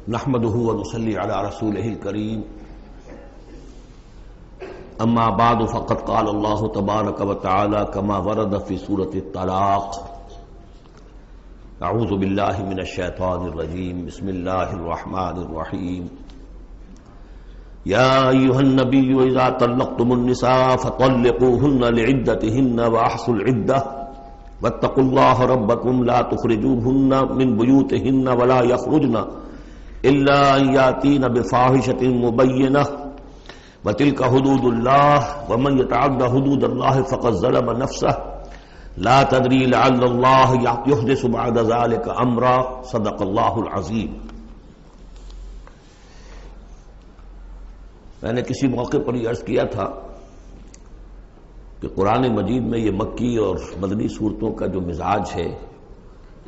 نحمده ونصلي على رسوله الكريم اما بعد فقد قال الله تبارك وتعالى كما ورد في سورة الطلاق اعوذ بالله من الشيطان الرجيم بسم الله الرحمن الرحيم يا ايها النبي اذا طلقتم النساء فطلقوهن لعدتهن واحصوا العدة واتقوا الله ربكم لا تخرجوهن من بيوتهن ولا يخرجن الا ان ياتين بفاحشة مبينة وتلك حدود الله ومن يتعد حدود الله فقد ظلم نفسه لا تدري لعل الله يحدث بعد ذلك امرا صدق الله العظيم۔ میں نے کسی موقع پر یہ عرض کیا تھا کہ قرآن مجید میں یہ مکی اور مدنی صورتوں کا جو مزاج ہے،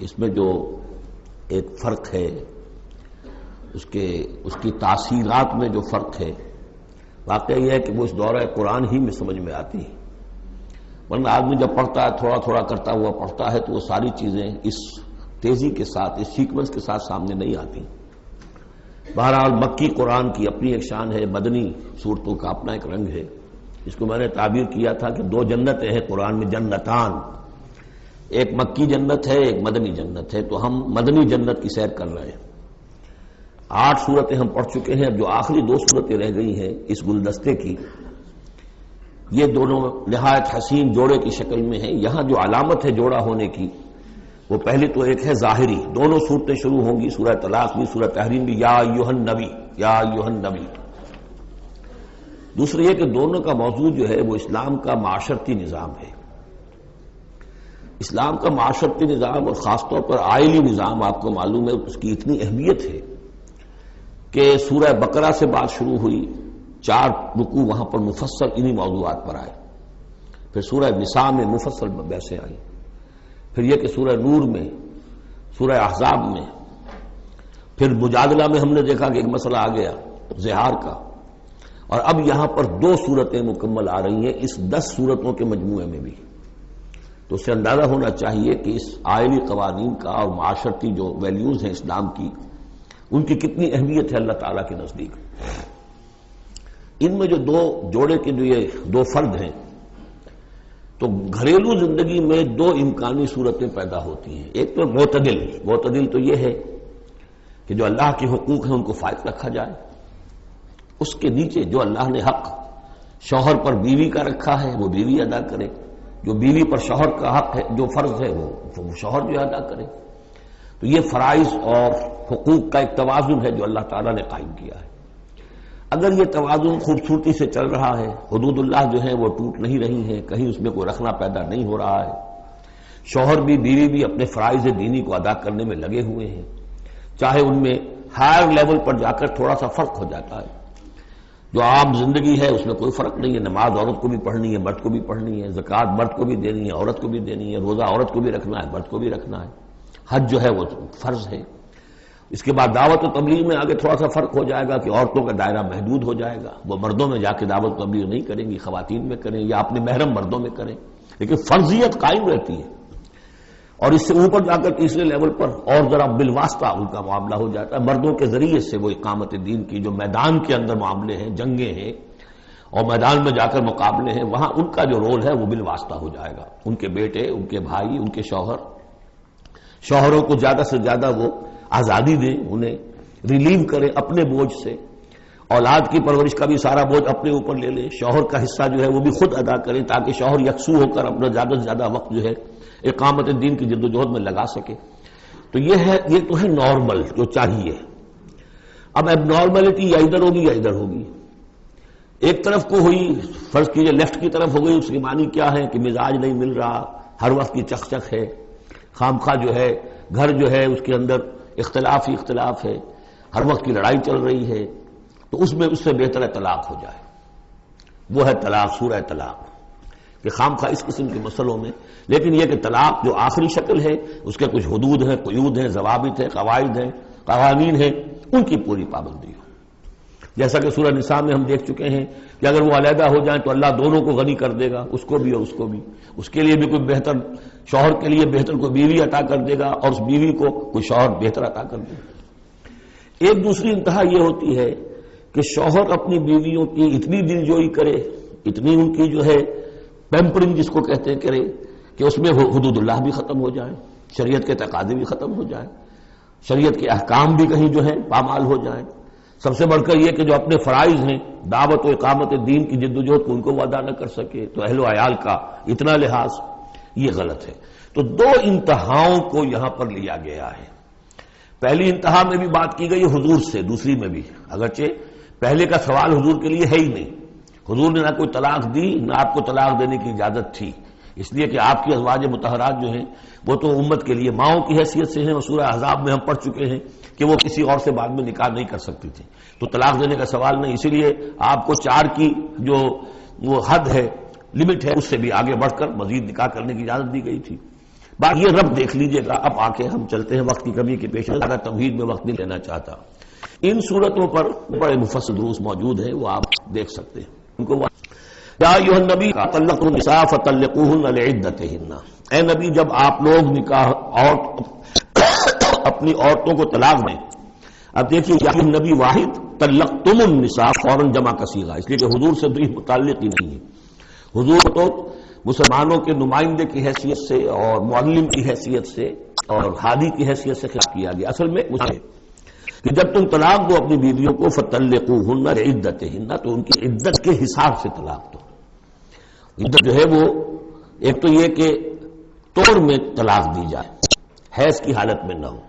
اس میں جو ایک فرق ہے، اس کی تاثیرات میں جو فرق ہے، واقعہ یہ ہے کہ وہ اس دورہ قرآن ہی میں سمجھ میں آتی ہے، ورنہ آدمی جب پڑھتا ہے تھوڑا تھوڑا کرتا ہوا پڑھتا ہے تو وہ ساری چیزیں اس تیزی کے ساتھ، اس سیکوینس کے ساتھ سامنے نہیں آتی۔ بہرحال مکی قرآن کی اپنی ایک شان ہے، مدنی صورتوں کا اپنا ایک رنگ ہے۔ اس کو میں نے تعبیر کیا تھا کہ دو جنتیں ہیں قرآن میں، جنتان، ایک مکی جنت ہے، ایک مدنی جنت ہے، تو ہم مدنی جنت کی سیر کر رہے ہیں۔ 8 صورتیں ہم پڑھ چکے ہیں، اب جو آخری 2 صورتیں رہ گئی ہیں اس گلدستے کی، یہ دونوں نہایت حسین جوڑے کی شکل میں ہیں۔ یہاں جو علامت ہے جوڑا ہونے کی، وہ پہلی تو ایک ہے ظاہری، دونوں صورتیں شروع ہوں گی، سورہ طلاق بھی، سورہ تحریم بھی، یا ایھا النبی، یا ایھا النبی۔ دوسری یہ کہ دونوں کا موضوع جو ہے وہ اسلام کا معاشرتی نظام ہے۔ اسلام کا معاشرتی نظام اور خاص طور پر آئلی نظام، آپ کو معلوم ہے اس کی اتنی اہمیت ہے کہ سورہ بقرہ سے بات شروع ہوئی، 4 رکوع وہاں پر مفصل انہی موضوعات پر آئے، پھر سورہ نساء میں مفصل بحثیں آئیں، پھر یہ کہ سورہ نور میں، سورہ احزاب میں، پھر مجادلہ میں ہم نے دیکھا کہ ایک مسئلہ آ گیا زہار کا، اور اب یہاں پر 2 صورتیں مکمل آ رہی ہیں اس 10 صورتوں کے مجموعے میں بھی۔ تو اس سے اندازہ ہونا چاہیے کہ اس آئلی قوانین کا اور معاشرتی جو ویلیوز ہیں اسلام کی، ان کی کتنی اہمیت ہے اللہ تعالیٰ کے نزدیک۔ ان میں جو 2 جوڑے کے جو یہ 2 فرد ہیں، تو گھریلو زندگی میں 2 امکانی صورتیں پیدا ہوتی ہیں۔ ایک تو معتدل تو یہ ہے کہ جو اللہ کے حقوق ہیں ان کو فائق رکھا جائے، اس کے نیچے جو اللہ نے حق شوہر پر بیوی کا رکھا ہے وہ بیوی ادا کرے، جو بیوی پر شوہر کا حق ہے، جو فرض ہے وہ شوہر جو ادا کرے۔ تو یہ فرائض اور حقوق کا ایک توازن ہے جو اللہ تعالیٰ نے قائم کیا ہے۔ اگر یہ توازن خوبصورتی سے چل رہا ہے، حدود اللہ جو ہیں وہ ٹوٹ نہیں رہی ہیں، کہیں اس میں کوئی رخنا پیدا نہیں ہو رہا ہے، شوہر بھی بیوی بھی اپنے فرائض دینی کو ادا کرنے میں لگے ہوئے ہیں، چاہے ان میں ہائر لیول پر جا کر تھوڑا سا فرق ہو جاتا ہے، جو عام زندگی ہے اس میں کوئی فرق نہیں ہے، نماز عورت کو بھی پڑھنی ہے، مرد کو بھی پڑھنی ہے، زکوٰۃ مرد کو بھی دینی ہے، عورت کو بھی دینی ہے، روزہ عورت کو بھی رکھنا ہے، مرد کو بھی رکھنا ہے، حج جو ہے وہ فرض ہے۔ اس کے بعد دعوت و تبلیغ میں آگے تھوڑا سا فرق ہو جائے گا کہ عورتوں کا دائرہ محدود ہو جائے گا، وہ مردوں میں جا کے دعوت و تبلیغ نہیں کریں گی، خواتین میں کریں یا اپنے محرم مردوں میں کریں، لیکن فرضیت قائم رہتی ہے۔ اور اس سے اوپر جا کر تیسرے لیول پر اور ذرا بالواسطہ ان کا معاملہ ہو جاتا ہے، مردوں کے ذریعے سے وہ اقامت دین کی جو میدان کے اندر معاملے ہیں، جنگیں ہیں اور میدان میں جا کر مقابلے ہیں، وہاں ان کا جو رول ہے وہ بالواسطہ ہو جائے گا۔ ان کے بیٹے، ان کے بھائی، ان کے شوہروں کو زیادہ سے زیادہ وہ آزادی دیں، انہیں ریلیو کریں اپنے بوجھ سے، اولاد کی پرورش کا بھی سارا بوجھ اپنے اوپر لے لیں، شوہر کا حصہ جو ہے وہ بھی خود ادا کریں تاکہ شوہر یکسو ہو کر اپنا زیادہ سے زیادہ وقت جو ہے اقامت دین کی جد و جہد میں لگا سکے۔ تو یہ تو ہے نارمل جو چاہیے۔ اب اب نارملٹی یا ادھر ہوگی یا ادھر ہوگی، ایک طرف کو ہوئی، فرض کیجئے لیفٹ کی طرف ہو گئی، اس کی معنی کیا ہے کہ مزاج نہیں مل رہا، ہر وقت کی چک ہے، خامخواہ جو ہے گھر جو ہے اس کے اندر اختلاف ہی اختلاف ہے، ہر وقت کی لڑائی چل رہی ہے، تو اس سے بہتر ہے طلاق ہو جائے۔ وہ ہے طلاق، سورہ طلاق، کہ خامخواہ اس قسم کے مسئلوں میں، لیکن یہ کہ طلاق جو آخری شکل ہے اس کے کچھ حدود ہیں، قیود ہیں، ضوابط ہیں، قواعد ہیں، قوانین ہیں، ان کی پوری پابندی ہو۔ جیسا کہ سورہ نساء میں ہم دیکھ چکے ہیں کہ اگر وہ علیحدہ ہو جائیں تو اللہ دونوں کو غنی کر دے گا، اس کو بھی اور اس کو بھی، اس کے لیے بھی کوئی بہتر، شوہر کے لیے بہتر کوئی بیوی عطا کر دے گا اور اس بیوی کو کوئی شوہر بہتر عطا کر دے گا۔ ایک دوسری انتہا یہ ہوتی ہے کہ شوہر اپنی بیویوں کی اتنی دلجوئی کرے، اتنی ان کی جو ہے پیمپرنگ جس کو کہتے ہیں کرے کہ اس میں حدود اللہ بھی ختم ہو جائیں، شریعت کے تقاضے بھی ختم ہو جائیں، شریعت کے احکام بھی کہیں جو ہے پامال ہو جائیں۔ سب سے بڑھ کر یہ کہ جو اپنے فرائض ہیں، دعوت و اقامت دین کی جدوجہد کو ان کو وہ ادا نہ کر سکے، تو اہل و عیال کا اتنا لحاظ، یہ غلط ہے۔ تو دو انتہاؤں کو یہاں پر لیا گیا ہے۔ پہلی انتہا میں بھی بات کی گئی حضور سے، دوسری میں بھی، اگرچہ پہلے کا سوال حضور کے لیے ہے ہی نہیں، حضور نے نہ کوئی طلاق دی نہ آپ کو طلاق دینے کی اجازت تھی، اس لیے کہ آپ کی ازواج مطہرات جو ہیں وہ تو امت کے لیے ماؤں کی حیثیت سے ہیں، اور سورہ احزاب میں ہم پڑھ چکے ہیں کہ وہ کسی اور سے بعد میں نکاح نہیں کر سکتی تھی، تو طلاق دینے کا سوال نہیں، اسی لیے آپ کو 4 کی جو وہ حد ہے، لمٹ ہے، اس سے بھی آگے بڑھ کر مزید نکاح کرنے کی اجازت دی گئی تھی۔ بات یہ رب دیکھ لیجئے گا۔ اب آ کے ہم چلتے ہیں، وقت کی کمی کے پیش نظر تمہید میں وقت نہیں لینا چاہتا، ان صورتوں پر بڑے مفصل دروس موجود ہیں، وہ آپ دیکھ سکتے ہیں ان کو۔ یا ایھا النبی طلقتم النساء فطلقوہن لعدتہن، اے نبی جب آپ لوگ نکاح اور اپنی عورتوں کو طلاق دیں، اب دیکھیے یا نبی واحد، طلقتم النساء فوراً جمع کا صیغہ، اس لیے کہ حضور سے بھی متعلق ہی نہیں ہے۔ حضور تو مسلمانوں کے نمائندے کی حیثیت سے اور معلم کی حیثیت سے اور ہادی کی حیثیت سے خطاب کیا گیا، اصل میں اسے کہ جب تم طلاق دو اپنی بیویوں کو فطلقوہن لعدتہن، تو ان کی عدت کے حساب سے طلاق دو۔ عدت جو ہے وہ ایک تو یہ کہ توڑ میں طلاق دی جائے، حیض کی حالت میں نہ ہو،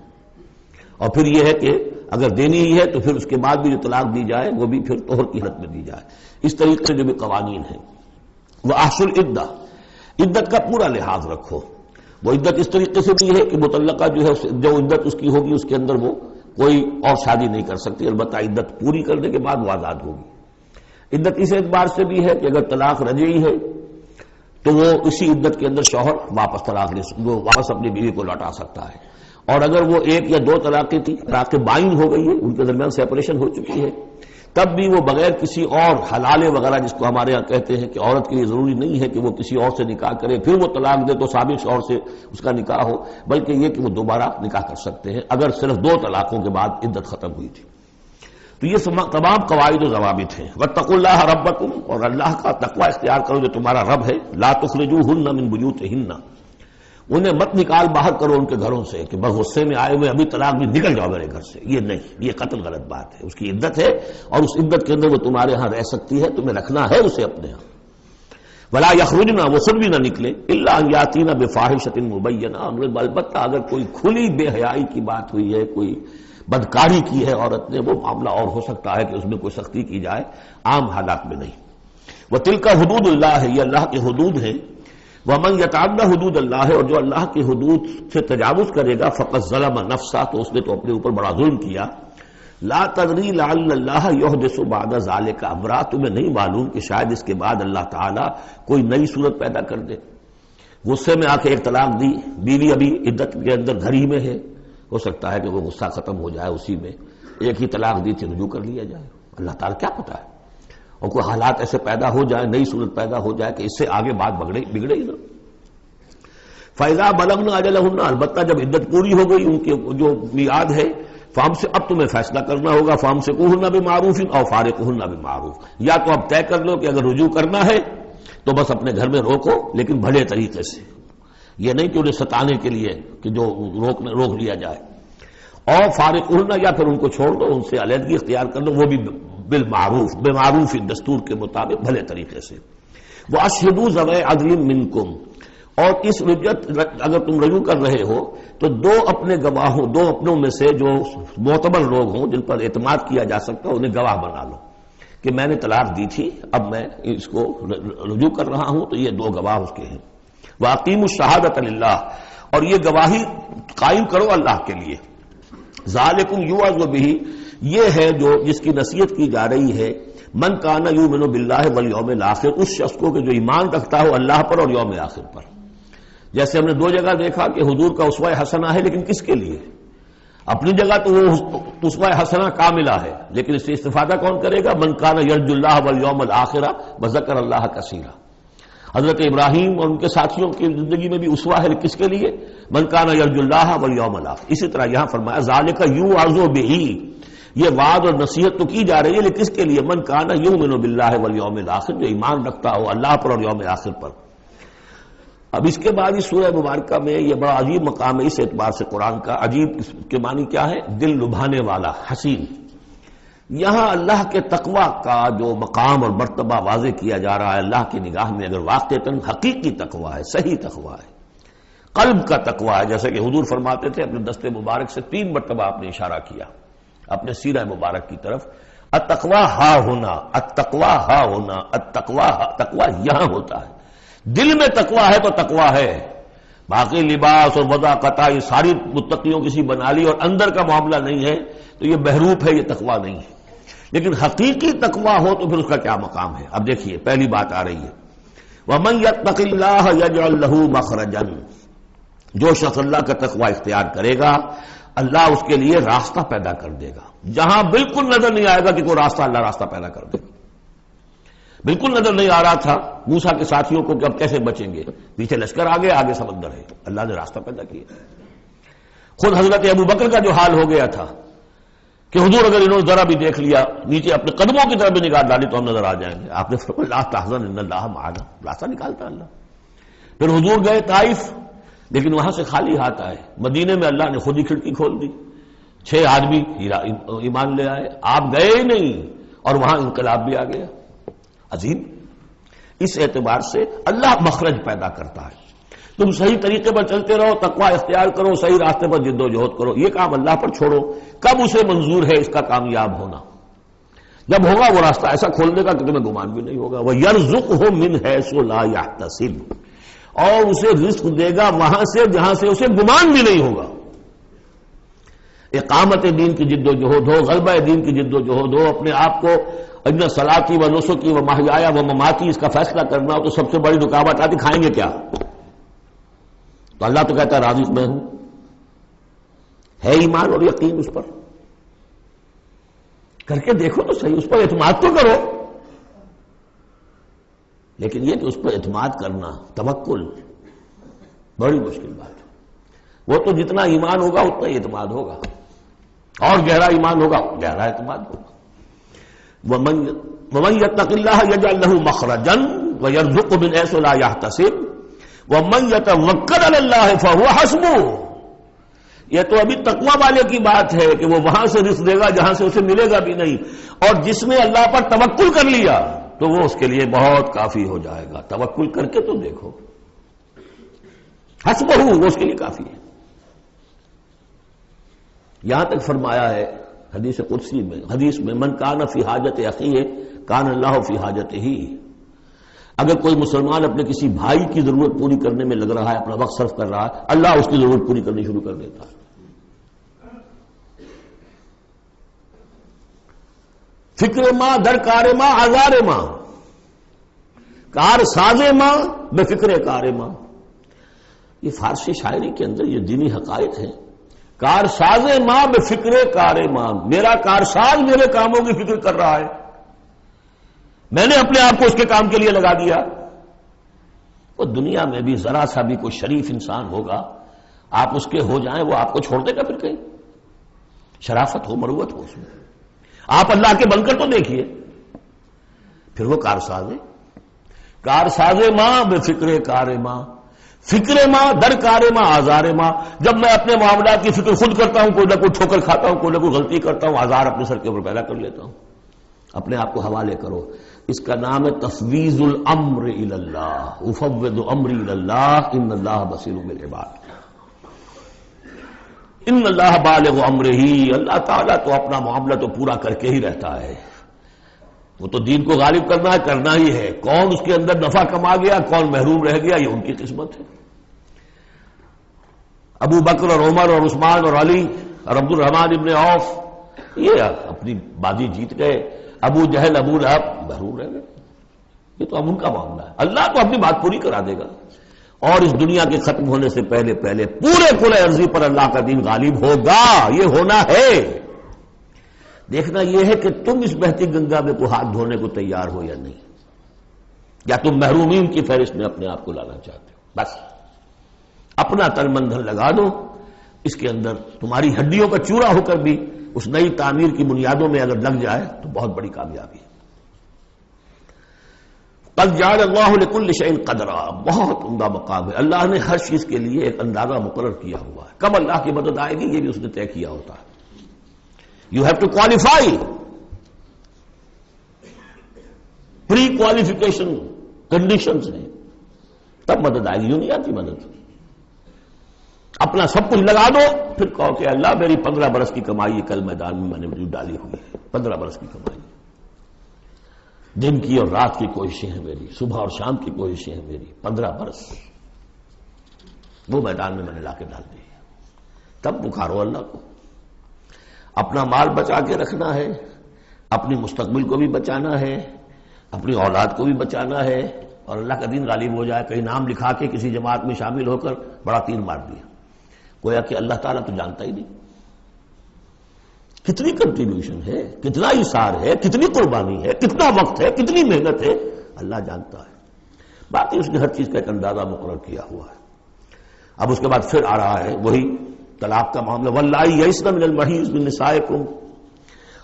اور پھر یہ ہے کہ اگر دینی ہی ہے تو پھر اس کے بعد بھی جو طلاق دی جائے وہ بھی پھر طہر کی حالت میں دی جائے۔ اس طریقے سے جو بھی قوانین ہیں، وَأَحْصُوا الْعِدَّةَ، عدت کا پورا لحاظ رکھو۔ وہ عدت اس طریقے سے بھی ہے کہ مطلقہ جو ہے جو عدت اس کی ہوگی اس کے اندر وہ کوئی اور شادی نہیں کر سکتی، البتہ عدت پوری کرنے کے بعد وہ آزاد ہوگی۔ عدت اس اعتبار سے بھی ہے کہ اگر طلاق رجعی ہے تو وہ اسی عدت کے اندر شوہر واپس واپس اپنی بیوی کو لوٹا سکتا ہے، اور اگر وہ 1 یا 2 طلاقیں تھی، طلاقیں بائن ہو گئی ہے، ان کے درمیان سیپریشن ہو چکی ہے، تب بھی وہ بغیر کسی اور حلالے وغیرہ جس کو ہمارے ہاں کہتے ہیں کہ عورت کے لیے ضروری نہیں ہے کہ وہ کسی اور سے نکاح کرے پھر وہ طلاق دے تو سابق شوہر سے اس کا نکاح ہو، بلکہ یہ کہ وہ دوبارہ نکاح کر سکتے ہیں اگر صرف 2 طلاقوں کے بعد عدت ختم ہوئی تھی۔ تو یہ تمام قواعد و ضوابط ہیں۔ واتقوا اللہ ربکم، اور اللہ کا تقوی اختیار کرو جو تمہارا رب ہے۔ لا تخرجوہن من بیوتہن، انہیں مت نکال باہر کرو ان کے گھروں سے کہ بس غصے میں آئے ہوئے ابھی طلاق بھی نکل جاؤ میرے گھر سے، یہ نہیں، یہ قطعاً غلط بات ہے۔ اس کی عدت ہے اور اس عدت کے اندر وہ تمہارے ہاں رہ سکتی ہے، تمہیں رکھنا ہے اسے اپنے ہاں۔ ولا یخرجن، وہ خود بھی نہ نکلے، الا ان یاتین بفاحشۃ مبینہ، البتہ اگر کوئی کھلی بے حیائی کی بات ہوئی ہے، کوئی بدکاری کی ہے عورت نے، وہ معاملہ اور ہو سکتا ہے کہ اس میں کوئی سختی کی جائے، عام حالات میں نہیں۔ وتلک حدود اللہ ہے، یہ اللہ کے حدود ہیں۔ ومن یتعد حدود اللہ ہے، اور جو اللہ کی حدود سے تجاوز کرے گا فقد ظلم نفسہ، تو اس نے تو اپنے اوپر بڑا ظلم کیا۔ لا تدری لعل اللہ یحدث بعد ذلک امرا، تمہیں نہیں معلوم کہ شاید اس کے بعد اللہ تعالیٰ کوئی نئی صورت پیدا کر دے۔ غصے میں آ کے ایک طلاق دی، بیوی ابھی عدت کے اندر گھر ہی میں ہے، ہو سکتا ہے کہ وہ غصہ ختم ہو جائے، اسی میں 1 ہی طلاق دی تھی رجوع کر لیا جائے، اللہ تعالیٰ کیا پتہ ہے، اور کوئی حالات ایسے پیدا ہو جائے، نئی صورت پیدا ہو جائے کہ اس سے آگے بات بگڑے ہی نہ۔ فَإِذَا بَلَغْنَ أَجَلَهُنَّ، البتہ جب عدت پوری ہو گئی ان کے جو میعاد ہے، فام سے اب تمہیں فیصلہ کرنا ہوگا، فَأَمْسِكُوهُنَّ بِمَعْرُوفٍ أَوْ فَارِقُوهُنَّ بِمَعْرُوفٍ، یا تو اب طے کر لو کہ اگر رجوع کرنا ہے تو بس اپنے گھر میں روکو، لیکن بھلے طریقے سے، یہ نہیں کہ انہیں ستانے کے لیے کہ جو روک لیا جائے، اور فارقوہن، یا پھر ان کو چھوڑ دو، ان سے علیحدگی اختیار کر لو، وہ بھی بالمعروف، بمعروف دستور کے مطابق بھلے طریقے سے۔ وَأَشْهِدُوا ذَوَيْ عَدْلٍ مِّنكُمْ، اور اس رجعت اگر تم رجوع کر رہے ہو تو 2 اپنے گواہوں، 2 اپنوں میں سے جو معتبر لوگ ہوں جن پر اعتماد کیا جا سکتا ہے انہیں گواہ بنا لو کہ میں نے طلاق دی تھی، اب میں اس کو رجوع کر رہا ہوں، تو یہ 2 گواہ اس کے ہیں۔ وَأَقِیمُوا الشَّهَادَةَ لِلَّهِ، اور یہ گواہی قائم کرو اللہ کے لیے۔ ذالکم یوعظ بہ، یہ ہے جو جس کی نصیحت کی جا رہی ہے، من کان یؤمن باللہ والیوم الاخر، اس شخص کو کہ جو ایمان رکھتا ہو اللہ پر اور یوم آخر پر۔ جیسے ہم نے 2 جگہ دیکھا کہ حضور کا اسوہ حسنہ ہے، لیکن کس کے لیے؟ اپنی جگہ تو وہ اسوہ حسنہ کاملہ ہے، لیکن اس سے استفادہ کون کرے گا؟ من کان یرجو اللہ والیوم الآخر وذکر اللہ کثیرا۔ حضرت ابراہیم اور ان کے ساتھیوں کی زندگی میں بھی اسوہ ہے، کس کے لیے؟ من کان یرجو اللہ والیوم الآخر۔ اسی طرح یہاں فرمایا ذالک یوعظ بہ، یہ وعظ اور نصیحت تو کی جا رہی ہے، لیکن کس کے لیے؟ من کان یؤمن باللہ والیوم الآخر، جو ایمان رکھتا ہو اللہ پر اور یوم آخر پر۔ اب اس کے بعد اس سورہ مبارکہ میں یہ بڑا عجیب مقام ہے اس اعتبار سے قرآن کا۔ عجیب کے معنی کیا ہے؟ دل لبھانے والا، حسین۔ یہاں اللہ کے تقوی کا جو مقام اور مرتبہ واضح کیا جا رہا ہے اللہ کی نگاہ میں، اگر واقعتاً حقیقی تقوی ہے، صحیح تقوی ہے، قلب کا تقوی ہے، جیسے کہ حضور فرماتے تھے اپنے دست مبارک سے 3 مرتبہ آپ نے اشارہ کیا اپنے سیرہ مبارک کی طرف، التقوی ہا ہونا، التقوی ہا ہونا، التقوی ہا، تقوی یہاں ہوتا ہے۔ دل میں تقوی ہے تو تقوی ہے، باقی لباس اور وضاقت یہ ساری متقیوں کسی بنا لی اور اندر کا معاملہ نہیں ہے تو یہ بہروپ ہے، یہ تقوی نہیں ہے۔ لیکن حقیقی تقوی ہو تو پھر اس کا کیا مقام ہے؟ اب دیکھیے پہلی بات آ رہی ہے، وَمَن يَتَّقِ اللَّهَ يَجْعَل لَّهُ مَخْرَجًا، جو شخص اللہ کا تقوی اختیار کرے گا اللہ اس کے لیے راستہ پیدا کر دے گا، جہاں بالکل نظر نہیں آئے گا کہ کوئی راستہ، اللہ راستہ پیدا کر دے گا۔ بالکل نظر نہیں آ رہا تھا موسیٰ کے ساتھیوں کو کہ اب کیسے بچیں گے، پیچھے لشکر آگے، آگے سمندر ہے، اللہ نے راستہ پیدا کیا۔ خود حضرت ابو بکر کا جو حال ہو گیا تھا کہ حضور اگر انہوں نے ذرا بھی دیکھ لیا، نیچے اپنے قدموں کی طرف بھی نگاہ ڈالی تو ہم نظر آ جائیں گے، آپ نے فرمایا لا تحزن ان اللہ معنا، راستہ نکالتا اللہ۔ پھر حضور گئے طائف، لیکن وہاں سے خالی ہاتھ آئے، مدینے میں اللہ نے خود ہی کھڑکی کھول دی، 6 آدمی ایمان لے آئے، آپ گئے ہی نہیں اور وہاں انقلاب بھی آ گیا۔ عظیم، اس اعتبار سے اللہ مخرج پیدا کرتا ہے۔ تم صحیح طریقے پر چلتے رہو، تقوی اختیار کرو، صحیح راستے پر جد و جہد کرو، یہ کام اللہ پر چھوڑو، کب اسے منظور ہے اس کا کامیاب ہونا؟ جب ہوگا وہ راستہ ایسا کھول دے گا کہ تمہیں گمان بھی نہیں ہوگا۔ وَيَرْزُقْهُ مِنْ حَيْثُ لَا يَحْتَسِبُ، اور اسے رزق دے گا وہاں سے جہاں سے اسے گمان بھی نہیں ہوگا۔ اقامت دین کی جد و جہد ہو، غلبہ دین کی جد و جہد ہو، اپنے آپ کو ان صلاتی و نسکی و محیایا و مماتی اس کا فیصلہ کرنا ہو تو سب سے بڑی رکاوٹ آتی کھائیں گے کیا؟ تو اللہ تو کہتا ہے رازق میں ہوں، ہے ایمان اور یقین اس پر، کر کے دیکھو تو صحیح، اس پر اعتماد تو کرو۔ لیکن یہ کہ اس پر اعتماد کرنا، توکل، بڑی مشکل بات ہے۔ وہ تو جتنا ایمان ہوگا اتنا ہی اعتماد ہوگا، اور گہرا ایمان ہوگا گہرا اعتماد ہوگا۔ وَمَن يَتَّقِ اللَّهَ يَجْعَل لَّهُ مَخْرَجًا وَيَرْزُقْهُ مِنْ حَيْثُ لَا يَحْتَسِبُ وَمَن يَتَوَكَّلْ عَلَى اللَّهِ فَهُوَ حَسْبُهُ۔ یہ تو ابھی تقوی والے کی بات ہے کہ وہ وہاں سے رزق دے گا جہاں سے اسے ملے گا بھی نہیں، اور جس نے اللہ پر توکل کر لیا تو وہ اس کے لیے بہت کافی ہو جائے گا۔ توکل کر کے تو دیکھو، حسبہ وہ اس کے لیے کافی ہے۔ یہاں تک فرمایا ہے حدیث قدسی میں، حدیث میں من کان فی حاجت اخیہ کان اللہ فی حاجتہ، اگر کوئی مسلمان اپنے کسی بھائی کی ضرورت پوری کرنے میں لگ رہا ہے، اپنا وقت صرف کر رہا ہے، اللہ اس کی ضرورت پوری کرنی شروع کر دیتا ہے۔ فکر ماں در کار ماں آزار ماں، کار ساز ماں بے فکر کار ماں، یہ فارسی شاعری کے اندر یہ دینی حقائق ہیں۔ کار ساز ماں بے فکر کار ماں، میرا کارساز میرے کاموں کی فکر کر رہا ہے، میں نے اپنے آپ کو اس کے کام کے لیے لگا دیا۔ وہ دنیا میں بھی ذرا سا بھی کوئی شریف انسان ہوگا، آپ اس کے ہو جائیں وہ آپ کو چھوڑ دے گا پھر کہیں؟ شرافت ہو، مروت ہو اس میں، آپ اللہ کے بن کر تو دیکھیے، پھر وہ کارساز ہے۔ کارساز ماں بے فکر کار ماں، فکر ماں در کار ماں آزار ماں، جب میں اپنے معاملات کی فکر خود کرتا ہوں، کوئی نہ کوئی ٹھوکر کھاتا ہوں، کوئی نہ کوئی غلطی کرتا ہوں، آزار اپنے سر کے اوپر پیدا کر لیتا ہوں۔ اپنے آپ کو حوالے کرو، اس کا نام ہے تفویض الامر الی اللہ، افوض امری الی اللہ ان اللہ بصیر بالعباد۔ ان اللہ بالغ امرہ، اللہ تعالیٰ تو اپنا معاملہ تو پورا کر کے ہی رہتا ہے، وہ تو دین کو غالب کرنا ہے، کرنا ہی ہے، کون اس کے اندر نفع کما گیا کون محروم رہ گیا یہ ان کی قسمت ہے۔ ابو بکر اور عمر اور عثمان اور علی اور عبد الرحمن ابن عوف یہ اپنی بازی جیت گئے، ابو جہل ابو لہب محروم رہ گئے، یہ تو اب ان کا معاملہ ہے، اللہ تو اپنی بات پوری کرا دے گا۔ اور اس دنیا کے ختم ہونے سے پہلے پہلے پورے کل ارضی پر اللہ کا دین غالب ہوگا، یہ ہونا ہے۔ دیکھنا یہ ہے کہ تم اس بہتی گنگا میں کو ہاتھ دھونے کو تیار ہو یا نہیں، یا تم محرومین کی فہرست میں اپنے آپ کو لانا چاہتے ہو۔ بس اپنا تن من دھن لگا دو اس کے اندر، تمہاری ہڈیوں کا چورا ہو کر بھی اس نئی تعمیر کی بنیادوں میں اگر لگ جائے تو بہت بڑی کامیابی ہے۔ قد جعل اللہ لکل شیء قدرا، بہت عمدہ مقام ہے۔ اللہ نے ہر چیز کے لیے ایک اندازہ مقرر کیا ہوا ہے، کب اللہ کی مدد آئے گی یہ بھی اس نے طے کیا ہوتا ہے۔ You have to qualify, pre qualification conditions ہیں، تب مدد آئے گی، یوں نہیں آتی مدد۔ اپنا سب کچھ لگا دو پھر کہو کہ اللہ میری 15 برس کی کمائی کل میدان میں میں نے وجود ڈالی ہوئی ہے، 15 برس کی کمائی، دن کی اور رات کی کوششیں ہیں میری، صبح اور شام کی کوششیں ہیں میری، 15 برس وہ میدان میں نے لا کے ڈال دی ہے۔ تب پکارو اللہ کو۔ اپنا مال بچا کے رکھنا ہے، اپنی مستقبل کو بھی بچانا ہے، اپنی اولاد کو بھی بچانا ہے، اور اللہ کا دین غالب ہو جائے۔ کہیں نام لکھا کے کسی جماعت میں شامل ہو کر بڑا تیر مار دیا، گویا کہ اللہ تعالیٰ تو جانتا ہی نہیں کتنی کنٹریبیوشن ہے، کتنا ایثار ہے، کتنی قربانی ہے، کتنا وقت ہے، کتنی محنت ہے، اللہ جانتا ہے۔ باقی اس نے ہر چیز کا ایک اندازہ مقرر کیا ہوا ہے۔ اب اس کے بعد پھر آ رہا ہے وہی طلاق کا معاملہ، واللائی یئسن من المحیض من نسائکم،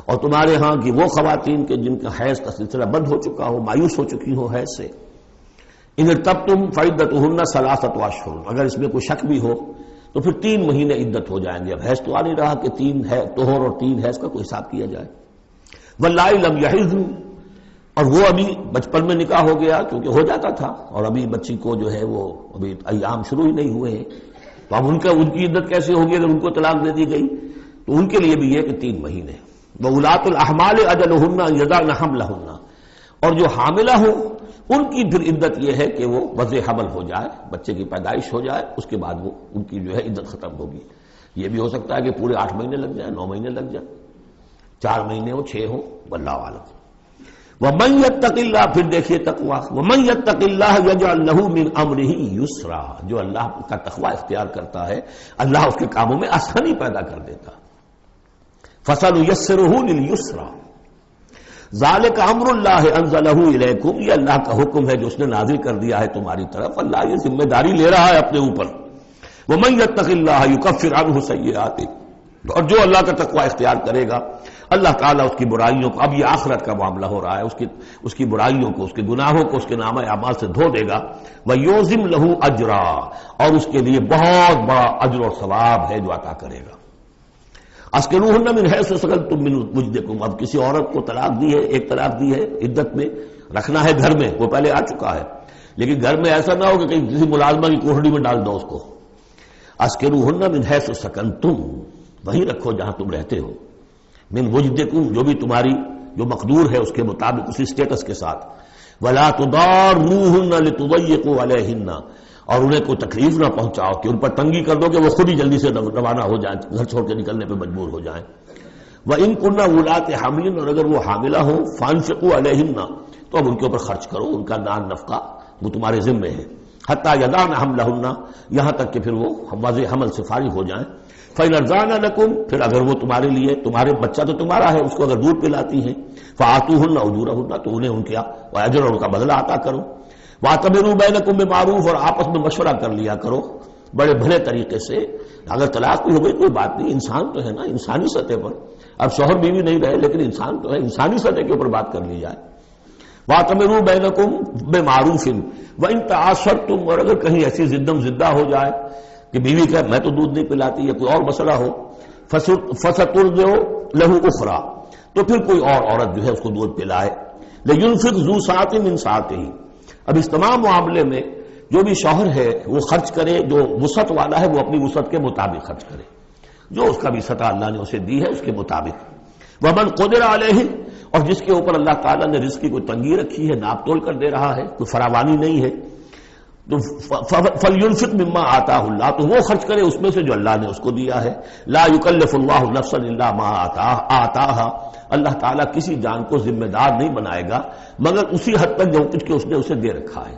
اور تمہارے ہاں کی وہ خواتین کے جن کا حیض کا سلسلہ بند ہو چکا ہو، مایوس ہو چکی ہو حیض سے، ان ارتبتم فعدتہن ثلاثۃ اشہر، اگر اس میں کوئی شک بھی ہو تو پھر 3 مہینے عدت ہو جائیں گے۔ اب حیض تو آ نہیں رہا کہ 3 ہے طہور اور 3 حیض کا کوئی حساب کیا جائے۔ واللائی لم یحضن، اور وہ ابھی بچپن میں نکاح ہو گیا کیونکہ ہو جاتا تھا، اور ابھی بچی کو جو ہے وہ ابھی ایام شروع ہی نہیں ہوئے ہیں، تو اب ان کی عدت کیسے ہوگی اگر ان کو طلاق دے دی گئی؟ تو ان کے لیے بھی یہ کہ 3 مہینے۔ وَأُولَاتُ الْأَحْمَالِ أَجَلُهُنَّ يَضَعْنَ حَمْلَهُنَّ، اور جو حاملہ ہوں ان کی پھر عدت یہ ہے کہ وہ وضع حمل ہو جائے، بچے کی پیدائش ہو جائے، اس کے بعد وہ ان کی جو ہے عدت ختم ہوگی۔ یہ بھی ہو سکتا ہے کہ پورے 8 مہینے لگ جائیں، 9 مہینے لگ جائیں، 4 مہینے ہو، 6 ہو، واللہ اعلم۔ وَمَن يَتَّقِ اللَّهَ، پھر دیکھیے تقویٰ، وَمَن يَتَّقِ اللَّهَ يَجْعَل لَّهُ مِنْ أَمْرِهِ يُسْرًا، جو اللہ کا تقویٰ اختیار کرتا ہے اللہ اس کے کاموں میں آسانی پیدا کر دیتا۔ فَسَنُيَسِّرُهُ لِلْيُسْرَىٰ، ذالک امر اللہ انزلہ الیکم، یہ اللہ کا حکم ہے جو اس نے نازل کر دیا ہے تمہاری طرف، اللہ یہ ذمہ داری لے رہا ہے اپنے اوپر۔ ومن یتق اللہ یکفر عنہ سیئاته، اور جو اللہ کا تقوی اختیار کرے گا اللہ تعالیٰ اس کی برائیوں کو، اب یہ آخرت کا معاملہ ہو رہا ہے، اس کی برائیوں کو، اس کے گناہوں کو اس کے نامہ اعمال سے دھو دے گا۔ ویعظم لہ اجرا، اور اس کے لیے بہت بڑا اجر اور ثواب ہے جو عطا کرے گا۔ اسکنوہن من حیث سکنتم من وجدکم، اب کسی عورت کو طلاق دی ہے، ایک طلاق دی ہے، عدت میں رکھنا ہے گھر میں، وہ پہلے آ چکا ہے، لیکن گھر میں ایسا نہ ہو کہ کہیں کسی ملازمہ کی کوٹڑی میں ڈال دو اس کو۔ اسکنوہن من حیث سکنتم، وہیں رکھو جہاں تم رہتے ہو، من وجدکم، جو بھی تمہاری جو مقدور ہے اس کے مطابق، اسی سٹیٹس کے ساتھ۔ ولا تضاروہن لتضیقوا علیہن، اور انہیں کوئی تکلیف نہ پہنچاؤ کہ ان پر تنگی کر دو کہ وہ خود ہی جلدی سے روانہ ہو جائیں، گھر چھوڑ کے نکلنے پہ مجبور ہو جائیں۔ وَإِن كُنَّ أُولَاتِ حَمْلٍ، اور اگر وہ حاملہ ہوں، فَأَنفِقُوا عَلَيْهِنَّ، تو اب ان کے اوپر خرچ کرو، ان کا نان نفقہ وہ تمہارے ذمے ہے۔ حَتَّى يَضَعْنَ حَمْلَهُنَّ، یہاں تک کہ پھر وہ واضح حمل سے فارغ ہو جائیں۔ فَإِنْ أَرْضَعْنَ لَكُمْ، پھر اگر وہ تمہارے لیے، تمہارے بچہ تو تمہارا ہے، اس کو اگر دودھ پلاتی ہیں، فَآتُوهُنَّ أُجُورَهُنَّ، تو انہیں ان کا اجر اور ان کا بدلہ عطا کرو۔ وَاعْتَمِرُوا بَيْنَكُم بِمَعْرُوف، اور آپس میں مشورہ کر لیا کرو بڑے بھلے طریقے سے۔ اگر طلاق بھی ہو گئی کوئی بات نہیں، انسان تو ہے نا، انسانی سطح پر، اب شوہر بیوی نہیں رہے لیکن انسان تو ہے، انسانی سطح کے اوپر بات کر لی جائے۔ وَاعْتَمِرُوا بَيْنَكُم بِمَعْرُوفٍ وَإِن تَعَاصَرْتُمْ، اور اگر کہیں ایسی زدم زدہ ہو جائے کہ بیوی کہ میں تو دودھ نہیں پلاتی یا کوئی اور مسئلہ ہو، فَسَتُرْضِعُ لَهُ أُخْرَىٰ، تو پھر کوئی اور عورت جو ہے اس کو دودھ پلائے۔ لِيُنْفِقْ ذُو سَعَةٍ مِّن سَعَتِهِ، اب اس تمام معاملے میں جو بھی شوہر ہے وہ خرچ کرے، جو وسعت والا ہے وہ اپنی وسعت کے مطابق خرچ کرے، جو اس کا بھی سطح اللہ نے اسے دی ہے اس کے مطابق۔ وَمَنْ قُدِرَ عَلَيْهِ، اور جس کے اوپر اللہ تعالیٰ نے رزق کی کوئی تنگی رکھی ہے، ناپ تول کر دے رہا ہے، کوئی فراوانی نہیں ہے، تو فَلْيُنْفِقْ مِمَّا آتَاهُ اللَّهُ، تو وہ خرچ کرے اس میں سے جو اللہ نے اس کو دیا ہے۔ لَا يُكَلِّفُ اللَّهُ نَفْسًا إِلَّا مَا آتَاهَا، اللہ تعالیٰ کسی جان کو ذمہ دار نہیں بنائے گا مگر اسی حد تک جو کچھ کہ اس نے اسے دے رکھا ہے۔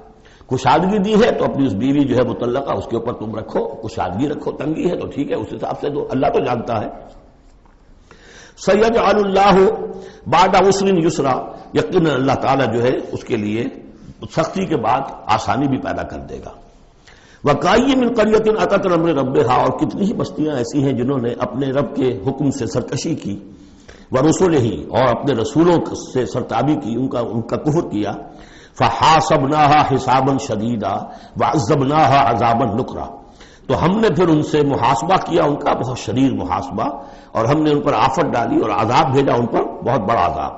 کشادگی دی ہے تو اپنی اس بیوی جو ہے مطلقہ اس کے اوپر تم رکھو، کشادگی رکھو، تنگی ہے تو ٹھیک ہے اس حساب سے دو، اللہ تو جانتا ہے۔ سیجعل اللہ بعد عسر یسرا، یقینا اللہ تعالیٰ جو ہے اس کے لیے سختی کے بعد آسانی بھی پیدا کر دے گا۔ وَكَأَيٍّ مِّن قَرْيَةٍ أَتَتْ عَنْ أَمْرِ رَبِّهَا، اور کتنی ہی بستیاں ایسی ہیں جنہوں نے اپنے رب کے حکم سے سرکشی کی، وَرُسُلِهِ، اور اپنے رسولوں سے سرتابی کی، ان کا کفر کیا، فَحَاسَبْنَاهَا حِسَابًا شَدِيدًا وَعَذَّبْنَاهَا عَذَابًا نُكْرًا، تو ہم نے پھر ان سے محاسبہ کیا، ان کا بہت شدید محاسبہ، اور ہم نے ان پر آفت ڈالی اور عذاب بھیجا ان پر بہت بڑا عذاب۔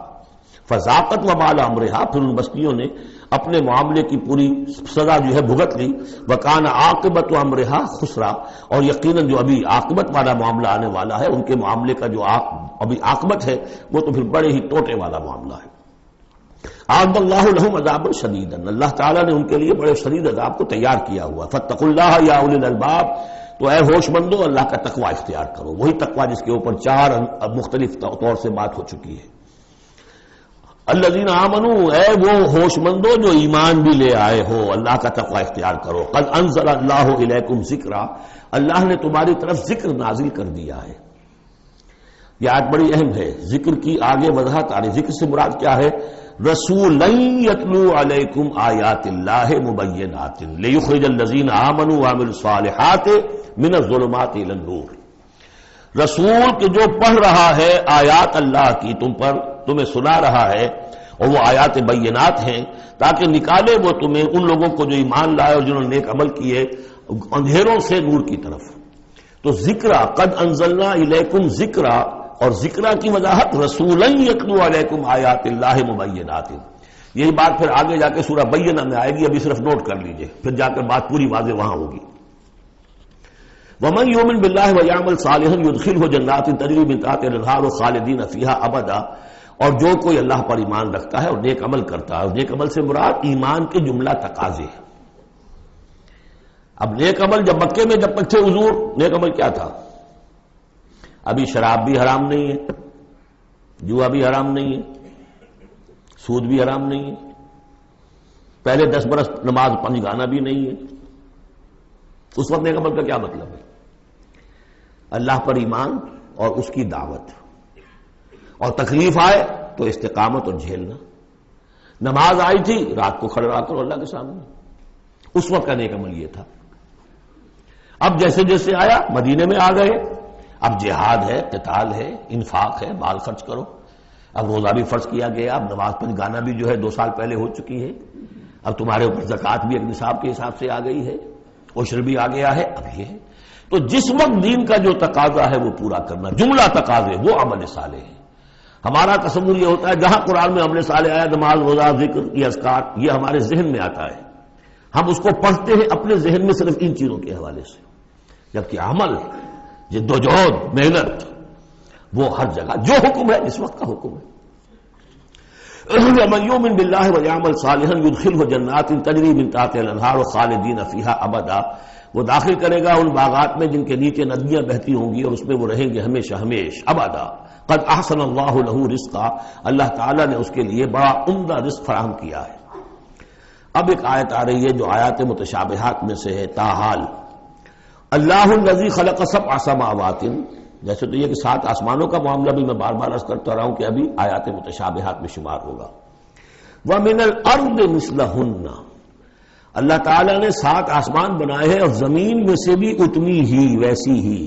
فذاقت وبال امرها، پھر ان بستیوں نے اپنے معاملے کی پوری سزا جو ہے بھگت لی۔ وکان عاقبت امرها خسرا، اور یقیناً جو ابھی عاقبت والا معاملہ آنے والا ہے، ان کے معاملے کا جو ابھی عاقبت ہے وہ تو پھر بڑے ہی ٹوٹے والا معاملہ ہے۔ اعد اللہ لهم عذابا شدیدا، اللہ تعالیٰ نے ان کے لیے بڑے شدید عذاب کو تیار کیا ہوا۔ فاتقوا اللہ یا اولی الالباب، تو اے ہوش مندو اللہ کا تقوی اختیار کرو، وہی تقوی جس کے اوپر 4 مختلف طور سے بات ہو چکی ہے۔ الذین آمنوا، اے وہ ہوش مندو جو ایمان بھی لے آئے ہو، اللہ کا تقوی اختیار کرو۔ قد انزل اللہ الیکم ذکرا، اللہ نے تمہاری طرف ذکر نازل کر دیا ہے۔ یہ آیت بڑی اہم ہے، ذکر کی آگے وضاحت آ رہی۔ ذکر سے مراد کیا ہے؟ رسولا یتلو علیکم آیات اللہ مبینات لیخرج الذین آمنوا وعملوا الصالحات من الظلمات الی النور، رسول کہ جو پڑھ رہا ہے آیات اللہ کی تم پر، تمہیں سنا رہا ہے، اور وہ آیات بینات ہیں تاکہ نکالے وہ تمہیں، ان لوگوں کو جو ایمان لائے اور جنہوں نے نیک عمل کیے، اندھیروں سے نور کی طرف۔ تو ذکرہ، قد انزلنا الیکم ذکرہ، اور ذکرہ کی وضاحت رسولا یتلو علیکم آیات اللہ مبینات، یہی بات پھر آگے جا کے سورہ بینہ میں آئے گی، ابھی صرف نوٹ کر لیجئے، پھر جا کر بات پوری واضح وہاں ہوگی۔ وَمَن يُؤْمِن بِاللَّهِ وَيَعْمَلْ صَالِحًا يُدْخِلْهُ جَنَّاتٍ تَجْرِي مِن تَحْتِهَا الْأَنْهَارُ خَالِدِينَ فِيهَا أَبَدًا، اور جو کوئی اللہ پر ایمان رکھتا ہے اور نیک عمل کرتا ہے، اور نیک عمل سے مراد ایمان کے جملہ تقاضے ہیں۔ اب نیک عمل جب مکے میں جب تک تھے حضور، نیک عمل کیا تھا؟ ابھی شراب بھی حرام نہیں ہے، جوا بھی حرام نہیں ہے، سود بھی حرام نہیں ہے، پہلے 10 برس نماز پنجگانا بھی نہیں ہے۔ اس وقت نیک عمل کا کیا مطلب ہے؟ اللہ پر ایمان اور اس کی دعوت، اور تکلیف آئے تو استقامت اور جھیلنا۔ نماز آئی تھی، رات کو کھڑا کرو اللہ کے سامنے، اس وقت کا نیک عمل یہ تھا۔ اب جیسے جیسے آیا مدینے میں آ گئے، اب جہاد ہے، قتال ہے، انفاق ہے، مال خرچ کرو، اب روزہ بھی فرض کیا گیا، اب نماز پنجگانا بھی جو ہے 2 سال پہلے ہو چکی ہے، اب تمہارے اوپر زکوٰۃ بھی ایک نصاب کے حساب سے آ گئی ہے، عشر بھی آ گیا ہے، اب یہ ہے۔ تو جس وقت دین کا جو تقاضا ہے وہ پورا کرنا، جملہ تقاضے وہ عمل صالح ہے۔ ہمارا تصور یہ ہوتا ہے جہاں قرآن میں عمل صالح آیا، نماز، روزہ، ذکر، یہ اذکار، یہ ہمارے ذہن میں آتا ہے، ہم اس کو پڑھتے ہیں اپنے ذہن میں صرف ان چیزوں کے حوالے سے، جبکہ عمل، جدوجہد، محنت، وہ ہر جگہ جو حکم ہے اس وقت کا حکم ہے۔ وَمَن يُؤْمِن بِاللَّهِ وَيَعْمَلْ صَالِحًا يُدْخِلْهُ جَنَّاتٍ تَجْرِي مِن تَحْتِهَا الْأَنْهَارُ خَالِدِينَ فِيهَا أَبَدًا، وہ داخل کرے گا ان باغات میں جن کے نیچے ندیاں بہتی ہوں گی، اور اس میں وہ رہیں گے ہمیشہ ہمیش، ابدا۔ قد احسن اللہ لہ رزقا، اللہ تعالیٰ نے اس کے لیے بڑا عمدہ رزق فراہم کیا ہے۔ اب ایک آیت آ رہی ہے جو آیات متشابہات میں سے ہے، تاحال اللہ الذی خلق 7 سماوات، جیسے تو یہ کہ 7 آسمانوں کا معاملہ بھی میں بار بار عرض کرتا رہا ہوں کہ ابھی آیات متشابہات میں شمار ہوگا۔ وَمِنَ الْأَرْضِ مِثْلَهُنَّ، اللہ تعالیٰ نے 7 آسمان بنائے ہیں اور زمین میں سے بھی اتنی ہی ویسی ہی،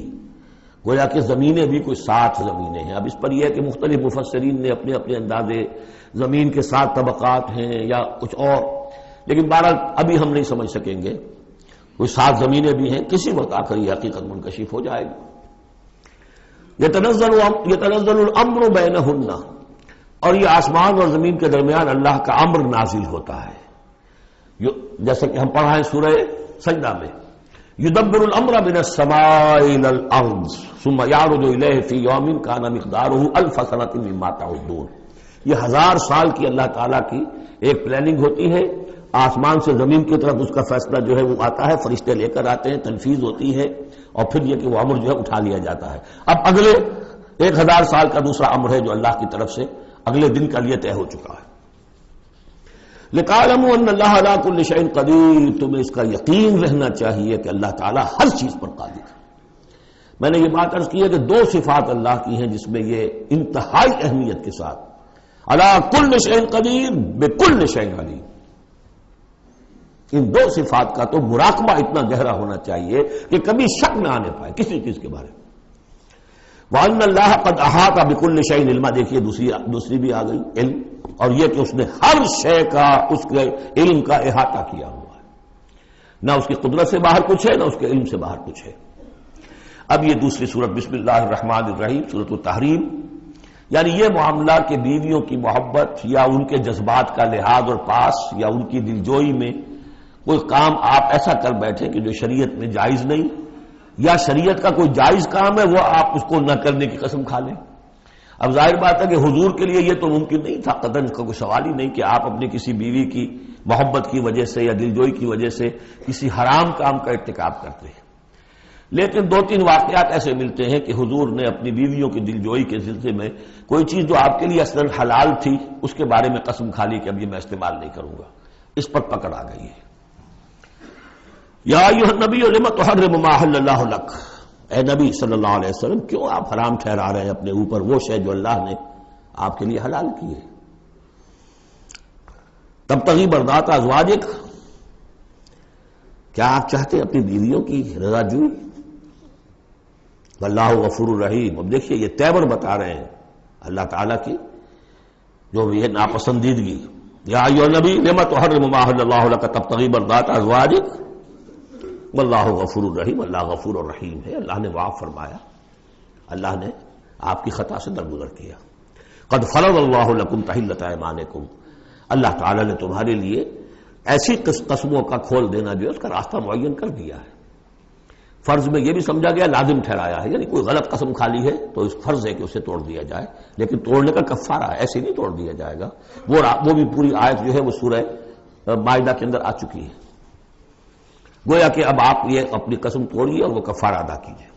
گویا کہ زمینیں بھی کوئی 7 زمینیں ہیں۔ اب اس پر یہ ہے کہ مختلف مفسرین نے اپنے اپنے اندازے، زمین کے 7 طبقات ہیں یا کچھ اور، لیکن بہرحال ابھی ہم نہیں سمجھ سکیں گے، کوئی 7 زمینیں بھی ہیں، کسی وقت آ کر یہ حقیقت منکشف ہو جائے گی۔ یتنزل الامر بینہن، اور یہ آسمان اور زمین کے درمیان اللہ کا امر نازل ہوتا ہے، جیسا کہ ہم پڑھا ہے سورہ سجدہ میں، یدبر الامر من السماء الى الارض ثم یعرج الیہ فی یوم کان مقدارہ 1000 سنۃ مما تعدون، یہ 1000 سال کی اللہ تعالیٰ کی ایک پلاننگ ہوتی ہے، آسمان سے زمین کی طرف اس کا فیصلہ جو ہے وہ آتا ہے، فرشتے لے کر آتے ہیں، تنفیذ ہوتی ہے، اور پھر یہ کہ وہ امر جو ہے اٹھا لیا جاتا ہے۔ اب اگلے 1000 سال کا دوسرا امر ہے جو اللہ کی طرف سے اگلے دن کا لیے طے ہو چکا ہے۔ لِتَعْلَمُوا أَنَّ اللَّهَ عَلَىٰ كُلِّ شَيْءٍ قَدِيرٌ، تمہیں اس کا یقین رہنا چاہیے کہ اللہ تعالیٰ ہر چیز پر قادر ہے۔ میں نے یہ بات عرض کی ہے کہ دو صفات اللہ کی ہیں جس میں یہ انتہائی اہمیت کے ساتھ عَلَىٰ كُلِّ شَيْءٍ قَدِيرٌ بِكُلِّ شَيْءٍ عَلِيمٌ، ان دو صفات کا تو مراقبہ اتنا گہرا ہونا چاہیے کہ کبھی شک نہ آنے پائے کسی چیز کے بارے میں۔ وَأَنَّ اللَّهَ قَدْ أَحَاطَ بِكُلِّ شَيْءٍ عِلْمًا، دیکھیے دوسری بھی آ گئی علم، اور یہ کہ اس نے ہر شے کا اس کے علم کا احاطہ کیا ہوا ہے، نہ اس کی قدرت سے باہر کچھ ہے نہ اس کے علم سے باہر کچھ ہے۔ اب یہ دوسری سورت بسم اللہ الرحمن الرحیم، سورۃ التحریم، یعنی یہ معاملہ کہ بیویوں کی محبت یا ان کے جذبات کا لحاظ اور پاس یا ان کی دلجوئی میں کوئی کام آپ ایسا کر بیٹھے کہ جو شریعت میں جائز نہیں، یا شریعت کا کوئی جائز کام ہے وہ آپ اس کو نہ کرنے کی قسم کھا لیں۔ اب ظاہر بات ہے کہ حضور کے لیے یہ تو ممکن نہیں تھا، قطعاً اس کا کوئی سوال ہی نہیں کہ آپ اپنی کسی بیوی کی محبت کی وجہ سے یا دلجوئی کی وجہ سے کسی حرام کام کا ارتکاب کرتے ہیں، لیکن دو تین واقعات ایسے ملتے ہیں کہ حضور نے اپنی بیویوں کی دلجوئی کے سلسلے میں کوئی چیز جو آپ کے لیے اصلاً حلال تھی اس کے بارے میں قسم کھا لی کہ اب یہ میں استعمال نہیں کروں گا، اس پر پکڑ آ گئی ہے۔ یا ایھا النبی لم تحرم ما احل اللہ لک، اے نبی صلی اللہ علیہ وسلم کیوں آپ حرام ٹھہرا رہے ہیں اپنے اوپر وہ شے جو اللہ نے آپ کے لیے حلال کی ہے۔ تبتغی مرضات ازواجک، کیا آپ چاہتے ہیں اپنی بیویوں کی رضا جوئی؟ واللہ غفور الرحیم، اب دیکھیے یہ تیور بتا رہے ہیں اللہ تعالیٰ کی جو یہ ناپسندیدگی۔ یا ایھا النبی لم تحرم ما احل اللہ لک تبتغی مرضات ازواجک واللہ غفور الرحیم، اللہ غفور الرحیم ہے، اللہ نے معاف فرمایا، اللہ نے آپ کی خطا سے درگزر کیا۔ قد فرض اللہ لکم تحلۃ ایمانکم، اللہ تعالیٰ نے تمہارے لیے ایسی قسموں کا کھول دینا جو ہے اس کا راستہ معین کر دیا ہے۔ فرض میں یہ بھی سمجھا گیا لازم ٹھہرایا ہے، یعنی کوئی غلط قسم کھا لی ہے تو اس فرض ہے کہ اسے توڑ دیا جائے، لیکن توڑنے کا کفارہ ہے، ایسے نہیں توڑ دیا جائے گا۔ وہ بھی پوری آیت جو ہے وہ سورہ مائدہ کے اندر آ چکی ہے، گویا کہ اب آپ یہ اپنی قسم توڑیے اور وہ کفارہ ادا کیجیے۔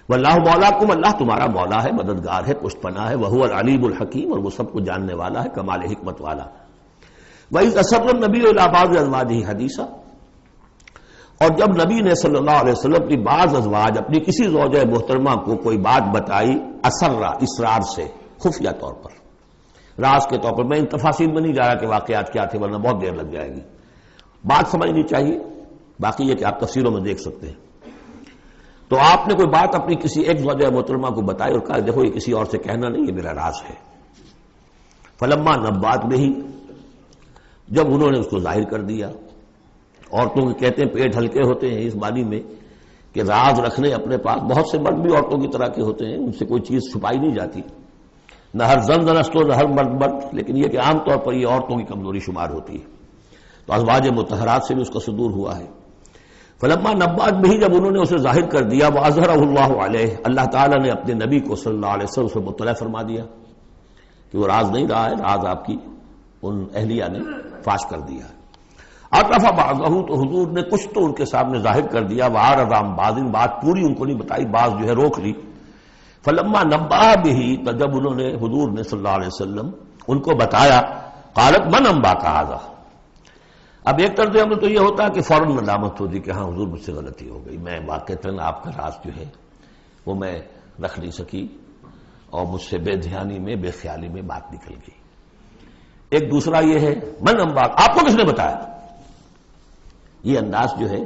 واللہ مولاکم، اللہ تمہارا مولا ہے، مددگار ہے، پشت پناہ ہے، وہو العلیم الحکیم، اور وہ سب کو جاننے والا ہے، کمال حکمت والا۔ وَإِذْ أَسَرَّ النَّبِيُّ إِلَىٰ بَعْضِ أَزْوَاجِهِ حَدِيثًا، اور جب نبی نے صلی اللہ علیہ وسلم کی بعض ازواج اپنی کسی زوجہ محترمہ کو کوئی بات بتائی، اسرا اسرار سے، خفیہ طور پر، راز کے طور پر، میں ان تفاصیل میں نہیں جا رہا کہ واقعات کیا تھے ورنہ بہت دیر لگ جائے گی، بات سمجھنی چاہیے، باقی یہ کہ آپ تفسیروں میں دیکھ سکتے ہیں۔ تو آپ نے کوئی بات اپنی کسی ایک زوجہ محترمہ کو بتائی اور کہا دیکھو یہ کسی اور سے کہنا نہیں، یہ میرا راز ہے۔ فلما نبات بہی، جب انہوں نے اس کو ظاہر کر دیا، عورتوں کے کہتے ہیں پیٹ ہلکے ہوتے ہیں اس معنی میں کہ راز رکھنے اپنے پاس، بہت سے مرد بھی عورتوں کی طرح کے ہوتے ہیں، ان سے کوئی چیز چھپائی نہیں جاتی، نہ ہر زن زنستو نہ ہر مرد مرد، لیکن یہ کہ عام طور پر یہ عورتوں کی کمزوری شمار ہوتی ہے، تو ازواج مطہرات سے بھی اس کا صدور ہوا ہے۔ فلما نبات بہی، جب انہوں نے اسے ظاہر کر دیا، وَأَظْهَرَهُ اللَّهُ عَلَيْهِ، اللہ تعالیٰ نے اپنے نبی کو صلی اللہ علیہ وسلم سے مطلع فرما دیا کہ وہ راز نہیں رہا ہے، راز آپ کی ان اہلیہ نے فاش کر دیا ہے۔ عَرَّفَ بَعْضَهُ، تو حضور نے کچھ تو ان کے سامنے ظاہر کر دیا، وَأَعْرَضَ عَن بَعْضٍ، بات پوری ان کو نہیں بتائی، بعض جو ہے روک لی۔ فلما نبأ بہ، تو جب انہوں نے حضور نے صلی اللہ علیہ وسلم ان کو بتایا، قالت من انباک ھذا، اب ایک طرز عمل تو یہ ہوتا ہے کہ فوراً ندامت ہوتی کہ ہاں حضور مجھ سے غلطی ہو گئی، میں واقعتاً آپ کا راز جو ہے وہ میں رکھ نہیں سکی اور مجھ سے بے دھیانی میں بے خیالی میں بات نکل گئی۔ ایک دوسرا یہ ہے من انباک، آپ کو کس نے بتایا؟ یہ انداز جو ہے،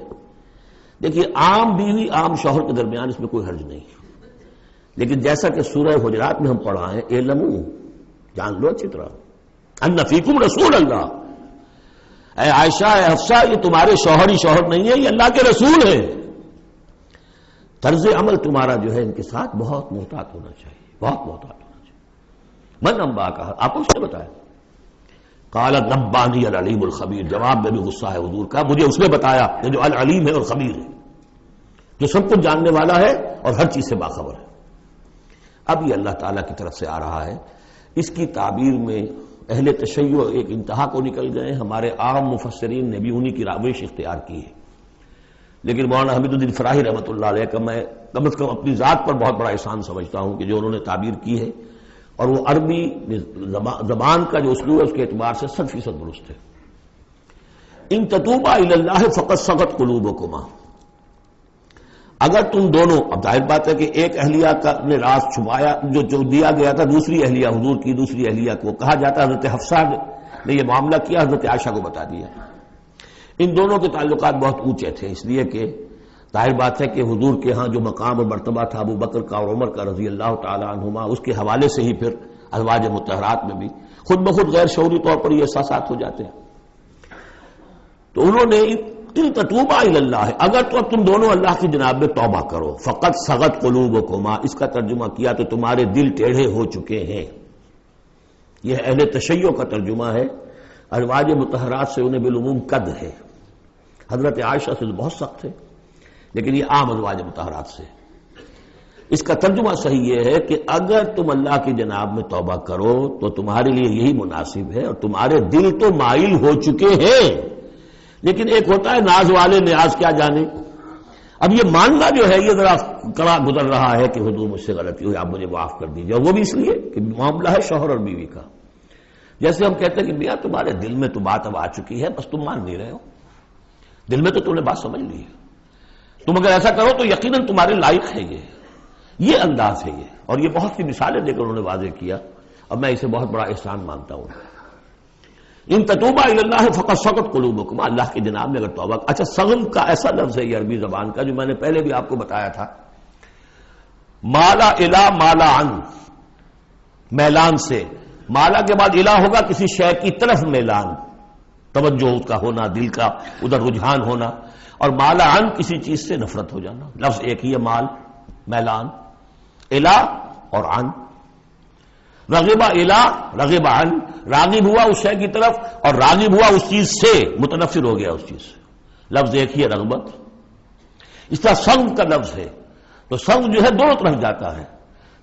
دیکھیے عام بیوی عام شوہر کے درمیان اس میں کوئی حرج نہیں، لیکن جیسا کہ سورہ حجرات میں ہم پڑھا ہے، اعلموا، جان لو اچھی طرح، ان فیکم رسول اللہ، اے عائشہ اے حفصہ یہ تمہارے شوہر ہی شوہر نہیں ہے، یہ اللہ کے رسول ہے۔ طرز عمل تمہارا جو ہے ان کے ساتھ بہت محتاط ہونا چاہیے، بہت محتاط ہونا چاہیے۔ من انباک، آپ کو اس نے بتایا؟ قال نبانی العلیم الخبیر، جواب میں بھی غصہ ہے حضور کا، مجھے اس نے بتایا یہ جو العلیم ہے اور خبیر ہے، جو سب کچھ جاننے والا ہے اور ہر چیز سے باخبر ہے۔ اب یہ اللہ تعالیٰ کی طرف سے آ رہا ہے، اس کی تعبیر میں اہل تشیع ایک انتہا کو نکل گئے، ہمارے عام مفسرین نے بھی انہی کی روش اختیار کی ہے، لیکن مولانا حمید الدین فراہی رحمۃ اللہ علیہ کا میں کم از کم اپنی ذات پر بہت بڑا احسان سمجھتا ہوں کہ جو انہوں نے تعبیر کی ہے، اور وہ عربی زبان کا جو اسلوب ہے اس کے اعتبار سے 100% درست ہے، ان تتوبا الی اللہ فقد صغت قلوبکما، اگر تم دونوں، اب ظاہر بات ہے کہ ایک اہلیہ کا نے راز چھپایا جو دیا گیا تھا دوسری اہلیہ، حضور کی دوسری اہلیہ کو کہا جاتا ہے حضرت حفصہ نے یہ معاملہ کیا، حضرت عائشہ کو بتا دیا۔ ان دونوں کے تعلقات بہت اونچے تھے، اس لیے کہ ظاہر بات ہے کہ حضور کے ہاں جو مقام اور مرتبہ تھا ابو بکر کا اور عمر کا رضی اللہ تعالی عنہما، اس کے حوالے سے ہی پھر ازواج مطہرات میں بھی خود بخود غیر شعوری طور پر یہ احساسات ہو جاتے ہیں۔ تو انہوں نے ان تتوبا الی اللہ، اگر تو اب تم دونوں اللہ کی جناب میں توبہ کرو، فقط صغت قلوبکما، اس کا ترجمہ کیا تو تمہارے دل ٹیڑھے ہو چکے ہیں۔ یہ اہل تشیع کا ترجمہ ہے، ازواج مطہرات سے انہیں بالعموم قد ہے، حضرت عائشہ سے بہت سخت ہے، لیکن یہ عام ازواج مطہرات سے۔ اس کا ترجمہ صحیح یہ ہے کہ اگر تم اللہ کی جناب میں توبہ کرو تو تمہارے لیے یہی مناسب ہے، اور تمہارے دل تو مائل ہو چکے ہیں، لیکن ایک ہوتا ہے ناز والے نیاز کیا جانے۔ اب یہ ماننا جو ہے یہ ذرا کڑا گزر رہا ہے کہ حضور مجھ سے غلطی ہوئی، آپ مجھے معاف کر دیجیے، اور وہ بھی اس لیے کہ معاملہ ہے شوہر اور بیوی کا۔ جیسے ہم کہتے ہیں کہ میاں تمہارے دل میں تو بات اب آ چکی ہے، بس تم مان نہیں رہے ہو، دل میں تو تم نے بات سمجھ لی ہے، تم اگر ایسا کرو تو یقیناً تمہارے لائق ہے، یہ انداز ہے یہ، اور یہ بہت سی مثالیں دے کر انہوں نے واضح کیا، اور میں اسے بہت بڑا احسان مانتا ہوں۔ ان تتوبا الی اللہ فقد صغت قلوبکما، اللہ کی جناب میں اگر توبہ۔ اچھا، صغم کا ایسا لفظ ہے یہ عربی زبان کا جو میں نے پہلے بھی آپ کو بتایا تھا، مالا الی مالا عن، میلان سے، مالا کے بعد الہ ہوگا کسی شے کی طرف میلان، توجہ اس کا ہونا، دل کا ادھر رجحان ہونا، اور مالا عن کسی چیز سے نفرت ہو جانا، لفظ ایک ہی ہے، مال میلان، الہ اور عن، رغب الہ رغب عن، راغب ہوا اس شے کی طرف اور راغب ہوا اس چیز سے، متنفر ہو گیا اس چیز سے، لفظ ایک ہی ہے رغبت۔ اس طرح سنگ کا لفظ ہے، تو سنگ جو ہے دونوں طرف جاتا ہے،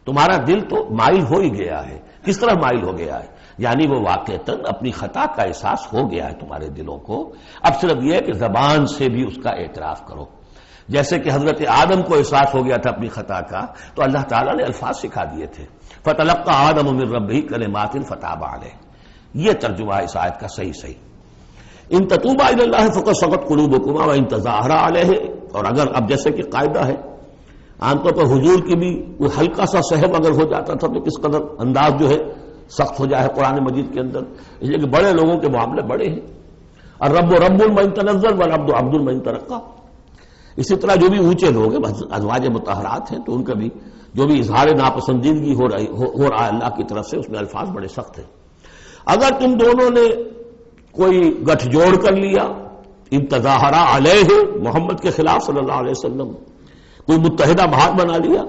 تمہارا دل تو مائل ہو ہی گیا ہے۔ کس طرح مائل ہو گیا ہے؟ یعنی وہ واقعتاً اپنی خطا کا احساس ہو گیا ہے تمہارے دلوں کو، اب صرف یہ ہے کہ زبان سے بھی اس کا اعتراف کرو۔ جیسے کہ حضرت آدم کو احساس ہو گیا تھا اپنی خطا کا، تو اللہ تعالیٰ نے الفاظ سکھا دیے تھے، فَتَلَقَّى آدَمُ مِن رَبِّهِ كَلِمَاتٍ فَتَابَ عَلَيْهِ، یہ ترجمہ ہے اس آیت کا صحیح۔ ان تتوبا الی اللہ فقد صغت قلوبکما وان تظاہرا علیہ، اور اگر اب جیسے کہ قاعدہ ہے عام طور پر حضور کی بھی کوئی ہلکا سا سہو اگر ہو جاتا تھا تو کس قدر انداز جو ہے سخت ہو جائے قرآن مجید کے اندر، اس لیے کہ بڑے لوگوں کے معاملے بڑے ہیں، الرب رب من تنزل والعبد عبد من ترقى۔ اسی طرح جو بھی اونچے لوگ ہیں ازواج مطہرات ہیں، تو ان کا بھی جو بھی اظہار ناپسندیدگی ہو رہا ہے اللہ کی طرف سے، اس میں الفاظ بڑے سخت ہیں۔ اگر تم دونوں نے کوئی گٹھ جوڑ کر لیا، ان تظاہرا علیہ، محمد کے خلاف صلی اللہ علیہ وسلم، کوئی متحدہ بھاگ بنا لیا،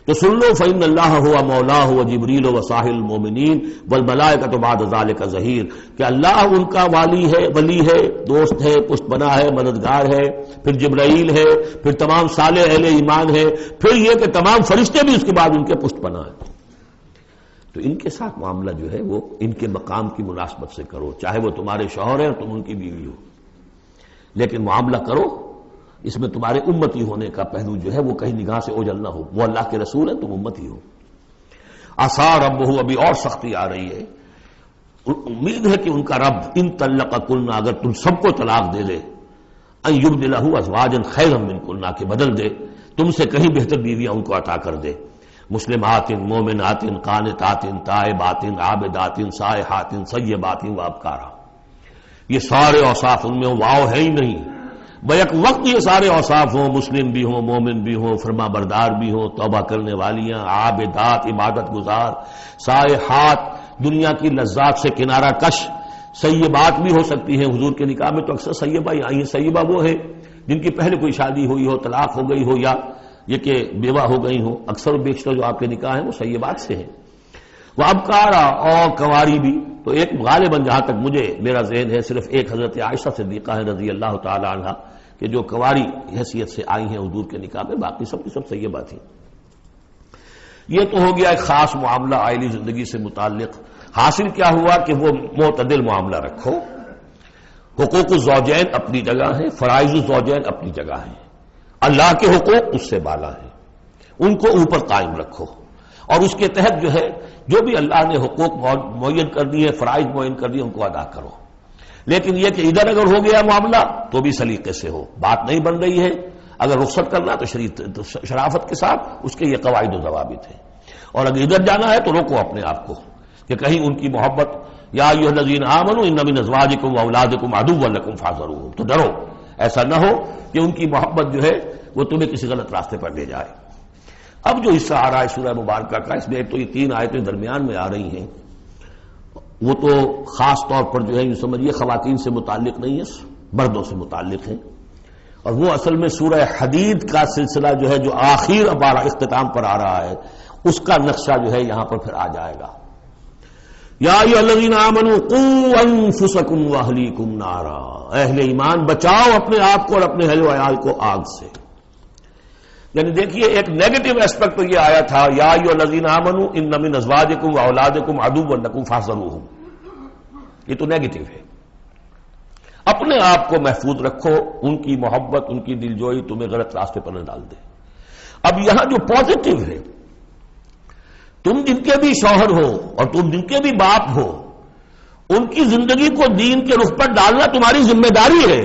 تو سن لو فإن اللہ ہوا مولا ہوا جبریل و صاحب المومنین والملائکۃ بعد ذلک ظہیر، کہ اللہ ان کا ولی ہے، دوست ہے، پشت بنا ہے، مددگار ہے، پھر جبرائیل ہے، پھر تمام صالح اہل ایمان ہے، پھر یہ کہ تمام فرشتے بھی اس کے بعد ان کے پشت بنا ہے۔ تو ان کے ساتھ معاملہ جو ہے وہ ان کے مقام کی مناسبت سے کرو، چاہے وہ تمہارے شوہر ہیں اور تم ان کی بیوی ہو، لیکن معاملہ کرو اس میں تمہارے امتی ہونے کا پہلو جو ہے وہ کہیں نگاہ سے اوجھل نہ ہو، وہ اللہ کے رسول ہیں، تم امتی ہو۔ عسیٰ ربہ، ابھی اور سختی آ رہی ہے، امید ہے کہ ان کا رب ان طلقکن، اگر تم سب کو طلاق دے دے، ان یبدلہ ازواجا خیرا منکن، کہ بدل دے تم سے کہیں بہتر بیویاں ان کو عطا کر دے، مسلمات مومنات قانتات تائبات عابدات سائحات سیبات وابکارا، یہ سارے اوصاف ان میں واو ہے ہی نہیں، بیک وقت یہ سارے اوصاف ہوں، مسلم بھی ہوں، مومن بھی ہوں، فرما بردار بھی ہوں، توبہ کرنے والیاں، عابدات عبادت گزار، سائحات دنیا کی لذات سے کنارہ کش، سیبات بھی ہو سکتی ہیں، حضور کے نکاح میں تو اکثر سیبہ ہی آئی ہیں، سیبہ وہ ہے جن کی پہلے کوئی شادی ہوئی ہو، طلاق ہو گئی ہو، یا یہ کہ بیوہ ہو گئی ہو، اکثر و بیشتر جو آپ کے نکاح ہیں وہ سیبات سے ہیں، وہ ابکارا اور کنواری بھی۔ تو ایک غالباً جہاں تک مجھے میرا ذہن ہے صرف ایک حضرت عائشہ صدیقہ ہے رضی اللہ تعالی عنہا کہ جو کنواری حیثیت سے آئی ہیں حضور کے نکاح میں، باقی سب کی سب سیبہ تھیں۔ یہ تو ہو گیا ایک خاص معاملہ عائلی زندگی سے متعلق۔ حاصل کیا ہوا کہ وہ معتدل معاملہ رکھو، حقوق الزوجین اپنی جگہ ہیں، فرائض الزوجین اپنی جگہ ہیں، اللہ کے حقوق اس سے بالا ہیں، ان کو اوپر قائم رکھو، اور اس کے تحت جو ہے جو بھی اللہ نے حقوق معین کر دیے، فرائض معین کر دیے، ان کو ادا کرو۔ لیکن یہ کہ ادھر اگر ہو گیا معاملہ تو بھی سلیقے سے ہو، بات نہیں بن رہی ہے، اگر رخصت کرنا تو شرافت کے ساتھ، اس کے یہ قواعد و ضوابط ہیں، اور اگر ادھر جانا ہے تو روکو اپنے آپ کو کہ کہیں ان کی محبت، یا ایھا الذین آمنوا ان من ازواجکم واولادکم عدوا لکم فاحذروہم، تو ڈرو، ایسا نہ ہو کہ ان کی محبت جو ہے وہ تمہیں کسی غلط راستے پر لے جائے۔ اب جو حصہ آ رہا ہے سورہ مبارکہ کا، اس میں ایک تو یہ 3 آیتیں درمیان میں آ رہی ہیں، وہ تو خاص طور پر جو ہے یہ سمجھیے خواتین سے متعلق نہیں ہے، مردوں سے متعلق ہیں، اور وہ اصل میں سورہ حدید کا سلسلہ جو ہے جو آخر اب اختتام پر آ رہا ہے، اس کا نقشہ جو ہے یہاں پر پھر آ جائے گا۔ یا ایھا الذین آمنوا قوا انفسکم واہلیکم نارا، اہل ایمان بچاؤ اپنے آپ کو اور اپنے اہل و عیال کو آگ سے۔ یعنی دیکھیے ایک نیگیٹو ایسپیکٹ تو یہ آیا تھا، یا ایھا الذین آمنوا ان من ازواجکم واولادکم عدوا لکم فاحذروہم، یہ تو نیگیٹو ہے، اپنے آپ کو محفوظ رکھو، ان کی محبت، ان کی دلجوئی تمہیں غلط راستے پر نہ ڈال دے۔ اب یہاں جو پازیٹو ہے، تم جن کے بھی شوہر ہو اور تم جن کے بھی باپ ہو، ان کی زندگی کو دین کے رخ پر ڈالنا تمہاری ذمہ داری ہے،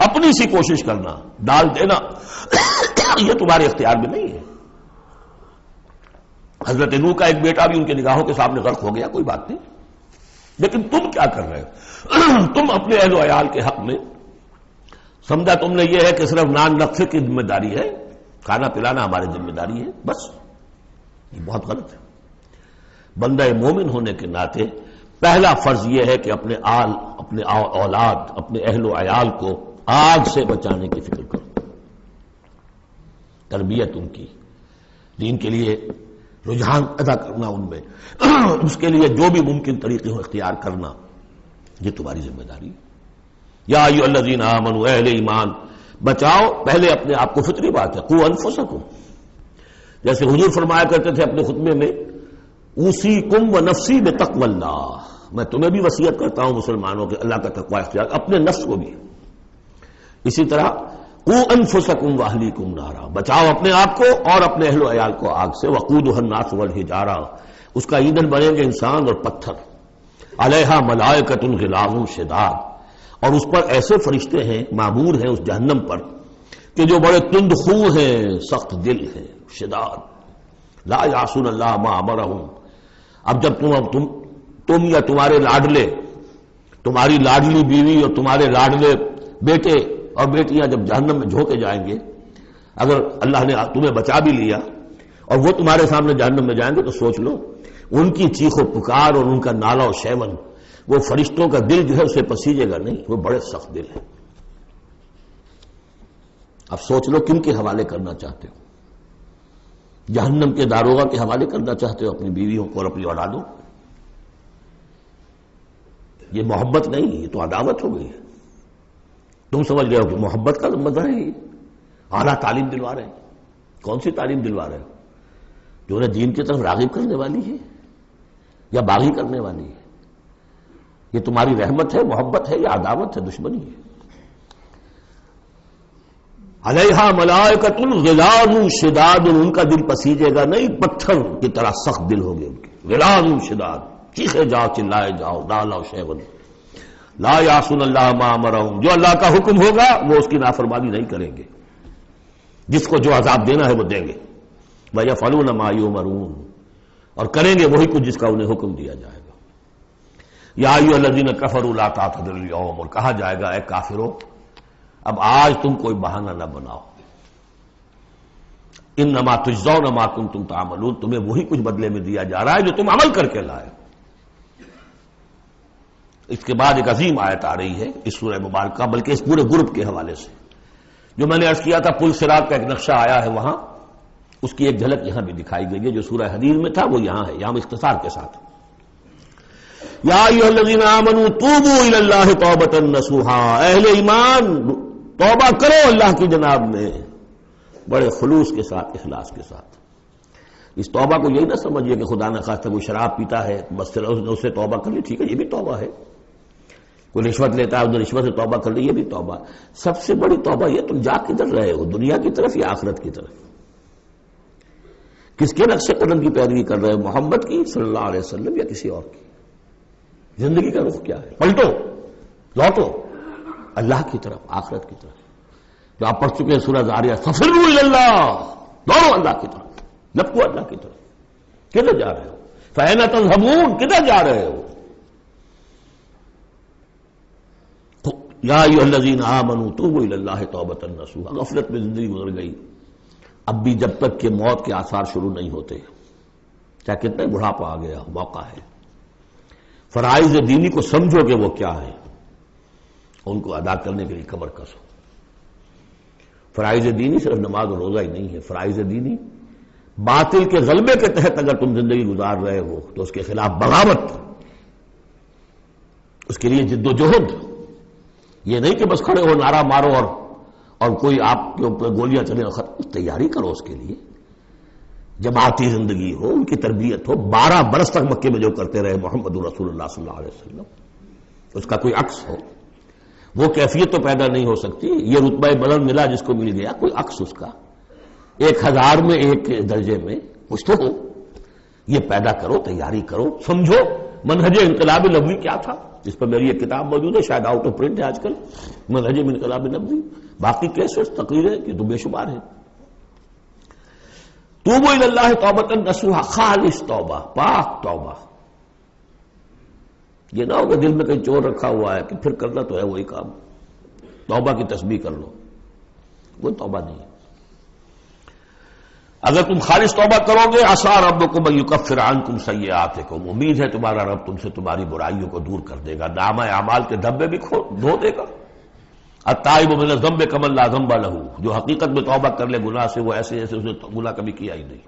اپنی سی کوشش کرنا، ڈال دینا یہ تمہارے اختیار میں نہیں ہے۔ حضرت نوح کا ایک بیٹا بھی ان کے نگاہوں کے سامنے غرق ہو گیا، کوئی بات نہیں، لیکن تم کیا کر رہے ہو؟ تم اپنے اہل و عیال کے حق میں سمجھا تم نے یہ ہے کہ صرف نان نقشے کی ذمہ داری ہے، کھانا پلانا ہماری ذمہ داری ہے، بس یہ بہت غلط ہے۔ بندہ مومن ہونے کے ناطے پہلا فرض یہ ہے کہ اپنے اولاد، اپنے اہل و عیال کو آگ سے بچانے کی فکر کرو، تربیت ان کی، دین کے لیے رجحان پیدا کرنا ان میں، اس کے لیے جو بھی ممکن طریقے ہو اختیار کرنا، یہ تمہاری ذمہ داری ہے۔ یا ایھا الذین آمنوا، اہل ایمان بچاؤ پہلے اپنے آپ کو، فطری بات ہے، قوا انفسکم، جیسے حضور فرمایا کرتے تھے اپنے خطبے میں، اوصیکم ونفسی بتقوی اللہ، میں تمہیں بھی وصیت کرتا ہوں مسلمانوں کے اللہ کا تقوی اختیار، اپنے نفس کو بھی۔ اسی طرح قوا انفسکم واہلیکم نارا، بچاؤ اپنے آپ کو اور اپنے اہل و عیال کو آگ سے، وقودھا الناس والحجارہ، اس کا ایندھن بنیں گے انسان اور پتھر، علیہا ملائکۃ غلاظ شداد، اور اس پر ایسے فرشتے ہیں، معمور ہیں اس جہنم پر، کہ جو بڑے تند خو ہیں، سخت دل ہیں، شداد، لا یعصون اللہ ما امرہم۔ اب جب تم یا تمہارے لاڈلے، تمہاری لاڈلی بیوی اور تمہارے لاڈلے بیٹے اور بیٹیاں جب جہنم میں جھونکے جائیں گے، اگر اللہ نے تمہیں بچا بھی لیا اور وہ تمہارے سامنے جہنم میں جائیں گے، تو سوچ لو ان کی چیخ و پکار اور ان کا نالا و شیون، وہ فرشتوں کا دل جو ہے اسے پسیجے گا نہیں، وہ بڑے سخت دل ہے۔ اب سوچ لو کن کے حوالے کرنا چاہتے ہو؟ جہنم کے داروغہ کے حوالے کرنا چاہتے ہو اپنی بیویوں کو اور اپنی اولادوں؟ یہ محبت نہیں، یہ تو عداوت ہو گئی ہے۔ تم سمجھ رہے ہو کہ محبت کا مظہر ہے، یہ اعلیٰ تعلیم دلوا رہے ہیں۔ کون سی تعلیم دلوا رہے ہو؟ جو انہیں دین کی طرف راغب کرنے والی ہے یا باغی کرنے والی ہے؟ یہ تمہاری رحمت ہے، محبت ہے، یا عداوت ہے، دشمنی ہے؟ علیہا ملائکۃ غلاظ شداد، ان کا دل پسیجے گا نہیں، پتھر کی طرح سخت دل ہوگے ان کے، غلاظ شداد، چیخے جاؤ، چلائے جاؤ، نالا و شیون، لا یعصون اللہ ما امرہم، جو اللہ کا حکم ہوگا وہ اس کی نافرمانی نہیں کریں گے، جس کو جو عذاب دینا ہے وہ دیں گے، وَيَفْعَلُونَ مَا يُؤْمَرُونَ، اور کریں گے وہی کچھ جس کا انہیں حکم دیا جائے گا۔ یا ایھا الذین کفروا لا تعتذروا اليوم، اور کہا جائے گا اے کافرو اب آج تم کوئی بہانہ نہ بناؤ، انما تجزون ما کنتم تعملون، تمہیں وہی کچھ بدلے میں دیا جا رہا ہے جو تم عمل کر کے لائے۔ اس کے بعد ایک عظیم آیت آ رہی ہے اس سورہ مبارکہ، بلکہ اس پورے گروپ کے حوالے سے، جو میں نے عرض کیا تھا پل صراط کا ایک نقشہ آیا ہے وہاں، اس کی ایک جھلک یہاں بھی دکھائی گئی ہے، جو سورہ حدید میں تھا وہ یہاں ہے، یہاں اختصار کے ساتھ، یا ایھا الذین آمنوا توبوا الی اللہ توبۃ نصوحا، اہل ایمان توبہ کرو اللہ کی جناب میں بڑے خلوص کے ساتھ، اخلاص کے ساتھ۔ اس توبہ کو یہی نہ سمجھیے کہ خدا نہ خواستہ کوئی شراب پیتا ہے بس اس سے توبہ کر لی، ٹھیک ہے یہ بھی توبہ ہے، کوئی رشوت لیتا ہے رشوت سے توبہ کر لی، یہ بھی توبہ۔ سب سے بڑی توبہ یہ تم جا کدھر رہے ہو، دنیا کی طرف یا آخرت کی طرف؟ کس کے نقش قدم کی پیروی کر رہے ہو، محمد کی صلی اللہ علیہ وسلم یا کسی اور کی؟ زندگی کا رخ کیا ہے؟ پلٹو۔ لوٹو اللہ کی طرف، آخرت کی طرف. جو آپ پڑھ چکے ہیں سورہ زاریات، ففروا الی اللہ، دوڑو اللہ کی طرف، لپکو اللہ کی طرف. کدھر جا رہے ہو؟ فأین تذهبون، کدھر جا رہے ہو؟ یا ایھا الذین آمنوا توبوا الی اللہ توبۃ نصوحا. غفلت میں زندگی گزر گئی، اب بھی جب تک کہ موت کے آثار شروع نہیں ہوتے، چاہے کتنا بڑھاپا آ گیا، موقع ہے. فرائض دینی کو سمجھو کہ وہ کیا ہے، ان کو ادا کرنے کے لیے کمر کسو. فرائض دینی صرف نماز اور روزہ ہی نہیں ہے. فرائض دینی باطل کے غلبے کے تحت اگر تم زندگی گزار رہے ہو تو اس کے خلاف بغاوت، اس کے لیے جد و جہد. یہ نہیں کہ بس کھڑے ہو نعرہ مارو اور کوئی آپ کے اوپر گولیاں چلے. تیاری کرو اس کے لیے، جماعتی زندگی ہو، ان کی تربیت ہو. 12 برس تک مکے میں جو کرتے رہے محمد رسول اللہ صلی اللہ علیہ وسلم، اس کا کوئی عکس ہو. وہ کیفیت تو پیدا نہیں ہو سکتی. یہ رتبہ بلند ملا جس کو مل گیا، کوئی عکس اس کا 1000 میں 1 درجے میں کچھ تو ہو. یہ پیدا کرو، تیاری کرو، سمجھو منہج انقلاب نبوی کیا تھا. اس پر میری ایک کتاب موجود ہے، شاید آؤٹ آف پرنٹ ہے آج کل، منہج انقلاب نبوی. باقی کیسے تقریریں کہ تو بے شمار ہیں. توبوا الی اللہ توبۃ نصوحا، خالص توبہ، پاک توبہ. یہ نہ ہو کہ دل میں کہیں چور رکھا ہوا ہے کہ پھر کرنا تو ہے وہی کام، توبہ کی تسبیح کر لو. وہ توبہ نہیں ہے. اگر تم خالص توبہ کرو گے، عسیٰ ربکم ان یکفر عنکم سیئاتکم، امید ہے تمہارا رب تم سے تمہاری برائیوں کو دور کر دے گا، نامہ اعمال کے دھبے بھی دھو دے گا. التائب من الذنب کمن لا ذنب لہ، جو حقیقت میں توبہ کر لے گناہ سے، وہ ایسے جیسے اس نے گناہ کبھی کیا ہی نہیں.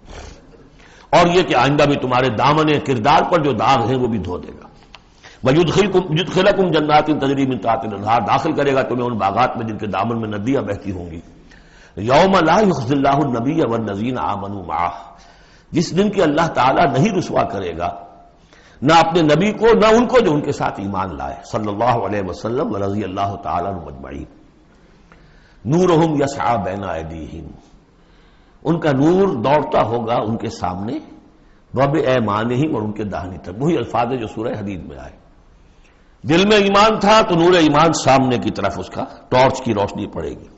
اور یہ کہ آئندہ بھی تمہارے دامن کردار پر جو داغ ہیں وہ بھی دھو دے گا. وَيُدْخِلْكُمْ جَنَّاتٍ تَجْرِی مِن تحتہا الانہار، داخل کرے گا تمہیں ان باغات میں جن کے دامن میں ندیاں بہتی ہوں گی. یوم لا یخزی اللہ النبی والذین آمنوا معہ، جس دن کہ اللہ تعالیٰ نہیں رسوا کرے گا نہ اپنے نبی کو نہ ان کو جو ان کے ساتھ ایمان لائے صلی اللہ علیہ وسلم ورضی اللہ تعالیٰ عنہم اجمعین. نورہم یسعی بین ایدیہم، ان کا نور دوڑتا ہوگا ان کے سامنے، وبایمانہم، اور ان کے داہنی طرف. وہی الفاظ ہے جو سورہ حدید میں آئے. دل میں ایمان تھا تو نور ایمان سامنے کی طرف اس کا ٹارچ کی روشنی پڑے گی،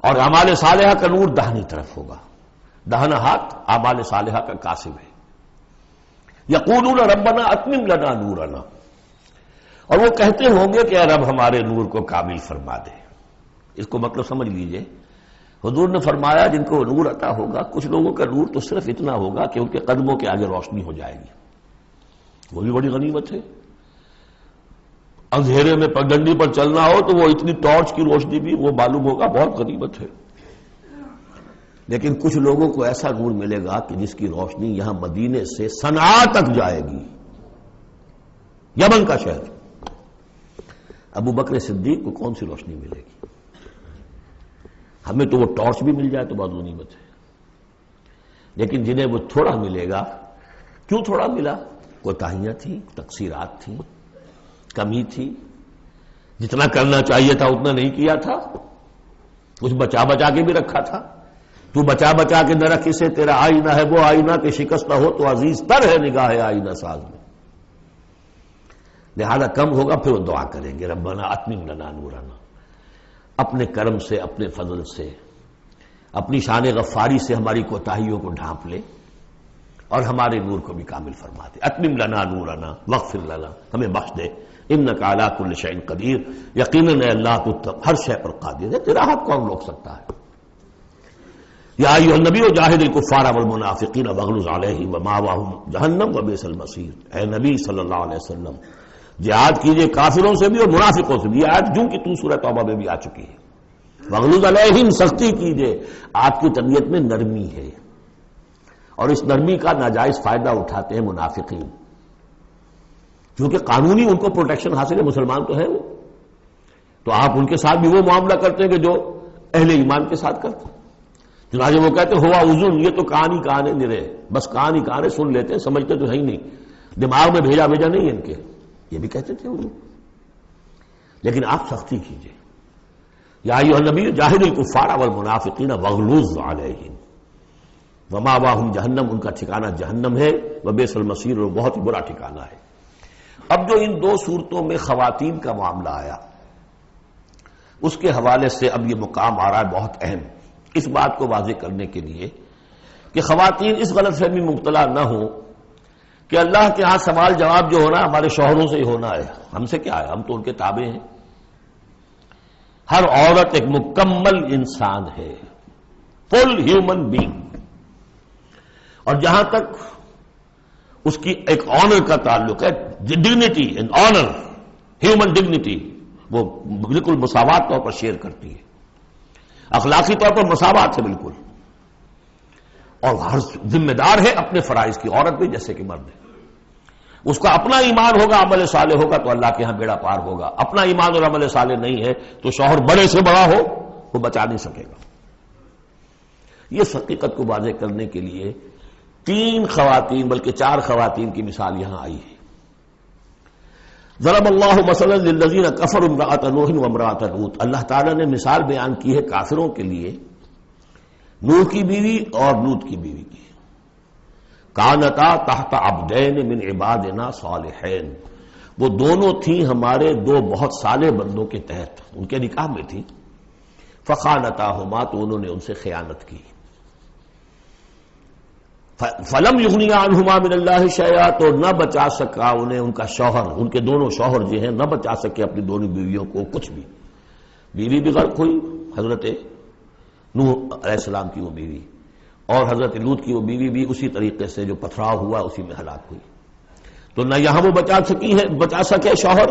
اور اعمال صالحہ کا نور داہنی طرف ہوگا. داہنا ہاتھ اعمال صالحہ کا قاسم ہے. یقولون ربنا اتمم لنا نورنا، اور وہ کہتے ہوں گے کہ اے رب ہمارے نور کو کامل فرما دے. اس کو مطلب سمجھ لیجئے، حضور نے فرمایا جن کو نور عطا ہوگا، کچھ لوگوں کا نور تو صرف اتنا ہوگا کہ ان کے قدموں کے آگے روشنی ہو جائے گی. وہ بھی بڑی غنیمت ہے. اندھیرے میں پگڈنڈی پر چلنا ہو تو وہ اتنی ٹارچ کی روشنی بھی وہ معلوم ہوگا بہت غنیمت ہے. لیکن کچھ لوگوں کو ایسا نور ملے گا کہ جس کی روشنی یہاں مدینے سے صنعا تک جائے گی، یمن کا شہر. ابو بکر صدیق کو کون سی روشنی ملے گی؟ ہمیں تو وہ ٹارچ بھی مل جائے تو بہت غنیمت ہے. لیکن جنہیں وہ تھوڑا ملے گا، کیوں تھوڑا ملا؟ کوتاہیاں تھیں، تقصیرات تھیں، کمی تھی، جتنا کرنا چاہیے تھا اتنا نہیں کیا تھا، کچھ بچا بچا کے بھی رکھا تھا. تو بچا بچا کے نہ رکھ، اسے تیرا آئینہ ہے وہ آئینہ کہ شکست ہو تو عزیز تر ہے نگاہ آئینہ ساز میں. لہذا کم ہوگا پھر وہ دعا کریں گے ربنا اتمم لنا نورنا. اپنے کرم سے، اپنے فضل سے، اپنی شان غفاری سے ہماری کوتاہیوں کو ڈھانپ لے اور ہمارے نور کو بھی کامل فرما دے. اتمم لنا نورنا واغفر لنا، ہمیں بخش دے. انک علی کل شیء قدیر، یقیناً اے اللہ تو ہر شے پر قادر ہے، تیرا ہاتھ کون روک سکتا ہے. یا ایھا النبی جاہد الکفار والمنافقین واغلظ علیہم ومأواہم جہنم وبئس المصیر. اے نبی صلی اللہ علیہ وسلم، جہاد کیجئے کافروں سے بھی اور منافقوں سے بھی. یہ آیت جوں کہ تو سورہ توبہ میں بھی آ چکی ہے. واغلظ علیہم، سختی کیجئے. آپ کی طبیعت میں نرمی ہے، اور اس نرمی کا ناجائز فائدہ اٹھاتے ہیں منافقین، کیونکہ قانونی ان کو پروٹیکشن حاصل ہے، مسلمان تو ہے وہ. تو آپ ان کے ساتھ بھی وہ معاملہ کرتے ہیں کہ جو اہل ایمان کے ساتھ کرتے ہیں. چنانچہ وہ کہتے ہیں ہوا اذن، یہ تو کان ہی کان ہے نرے، بس کان ہی کان ہے، سن لیتے ہیں، سمجھتے تو ہے ہی نہیں، دماغ میں بھیجا نہیں ان کے. یہ بھی کہتے تھے وہ. لیکن آپ سختی کیجئے. یا ایھا النبی جاہد الکفار والمنافقین واغلظ علیہم ومأواہم جہنم، ان کا ٹھکانہ جہنم ہے. وبئس المصیر، اور بہت ہی برا ٹھکانہ ہے. اب جو ان دو صورتوں میں خواتین کا معاملہ آیا، اس کے حوالے سے اب یہ مقام آ رہا ہے بہت اہم، اس بات کو واضح کرنے کے لیے کہ خواتین اس غلط فہمی میں مبتلا نہ ہوں کہ اللہ کے ہاں سوال جواب جو ہونا ہمارے شوہروں سے ہی ہونا ہے، ہم سے کیا ہے، ہم تو ان کے تابع ہیں۔ ہر عورت ایک مکمل انسان ہے، فل ہیومن بینگ، اور جہاں تک اس کی ایک آنر کا تعلق ہے، dignity and honour, human dignity, وہ بالکل مساوات طور پر شیئر کرتی ہے، اخلاقی طور پر مساوات ہے بالکل، اور ہر ذمہ دار ہے اپنے فرائض کی، عورت بھی جیسے کہ مرد ہے۔ اس کا اپنا ایمان ہوگا، عمل صالح ہوگا تو اللہ کے ہاں بیڑا پار ہوگا، اپنا ایمان اور عمل صالح نہیں ہے تو شوہر بڑے سے بڑا ہو وہ بچا نہیں سکے گا۔ یہ حقیقت کو واضح کرنے کے لیے 3 خواتین بلکہ 4 خواتین کی مثال یہاں آئی ہے۔ ضرب اللہ مثلا للذین کفروا امرأۃ نوح وامرأۃ لوط، اللہ تعالیٰ نے مثال بیان کی ہے کافروں کے لیے نوح کی بیوی اور لوط کی بیوی کی۔ کانتا تحت عبدین من عبادنا صالحین، وہ دونوں تھیں ہمارے 2 بہت صالح بندوں کے تحت، ان کے نکاح میں تھی۔ فخانتاہما، تو انہوں نے ان سے خیانت کی۔ فلم یغنیا عنہما من اللہ شیئا، تو نہ بچا سکا انہیں ان کا شوہر، ان کے دونوں شوہر جو ہیں نہ بچا سکے اپنی دونوں بیویوں کو کچھ بھی۔ بیوی بھی غرق ہوئی، حضرت نوح علیہ السلام کی وہ بیوی، اور حضرت لوط کی وہ بیوی بھی اسی طریقے سے جو پتھراؤ ہوا اسی میں ہلاک ہوئی۔ تو نہ یہاں وہ بچا سکے شوہر،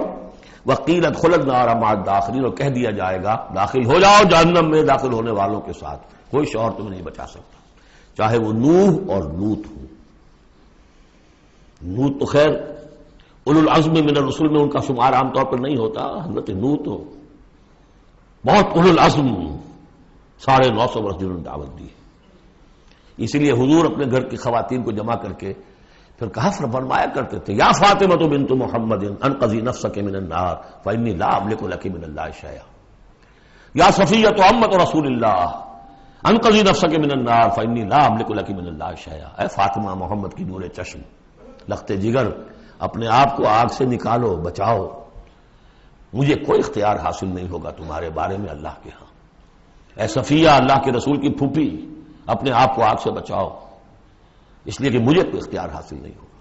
وقیل ادخلوا النار مع الداخلین، اور کہہ دیا جائے گا داخل ہو جاؤ جہنم میں داخل ہونے والوں کے ساتھ، کوئی شوہر تمہیں نہیں بچا سکتا، چاہے وہ نوح اور لوط ہو۔ لوط تو خیر اولو العزم من الرسل میں ان کا شمار عام طور پر نہیں ہوتا، حضرت نوح تو بہت اولو العزم، 950 برس جنہوں نے دعوت دی ہے۔ اسی لیے حضور اپنے گھر کی خواتین کو جمع کر کے پھر کہا، فرمایا کرتے تھے، یا فاطمہ بنت محمد انقذی نفسک من النار فانی لا املک لک من اللہ شیئا، یا صفیۃ عمۃ رسول اللہ انقذی نفسک من النار فانی لا املک لک من اللہ شیئا، اے فاطمہ محمد کی نور چشم، لخت جگر، اپنے آپ کو آگ سے نکالو، بچاؤ، مجھے کوئی اختیار حاصل نہیں ہوگا تمہارے بارے میں اللہ کے ہاں۔ اے صفیہ، اللہ کے رسول کی پھوپھی، اپنے آپ کو آگ سے بچاؤ، اس لیے کہ مجھے کوئی اختیار حاصل نہیں ہوگا۔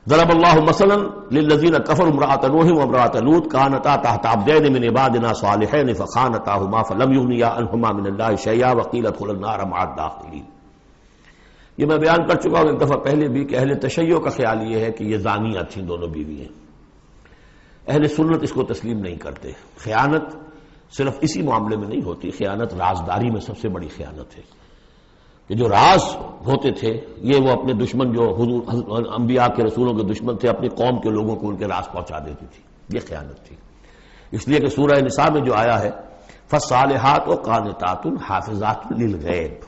ضرب اللہ مثلا للذین کفروا امرأۃ نوح وامرأۃ لوط کانتا تحت عبدین من عبادنا صالحین فخانتاہما فلم یغنیا عنہما من اللہ شیئا وقیل ادخلوا النار مع الداخلین۔ یہ میں بیان کر چکا ہوں ایک دفعہ پہلے بھی کہ اہل تشیع کا خیال یہ ہے کہ یہ زانیہ تھیں دونوں بیوییں، اہل سنت اس کو تسلیم نہیں کرتے۔ خیانت صرف اسی معاملے میں نہیں ہوتی، خیانت رازداری میں سب سے بڑی خیانت ہے، کہ جو راز ہوتے تھے یہ وہ اپنے دشمن، جو حضور انبیاء کے رسولوں کے دشمن تھے، اپنی قوم کے لوگوں کو ان کے راز پہنچا دیتی تھی، یہ خیانت تھی۔ اس لیے کہ سورہ نساء میں جو آیا ہے فالصالحات قانتات حافظات للغیب،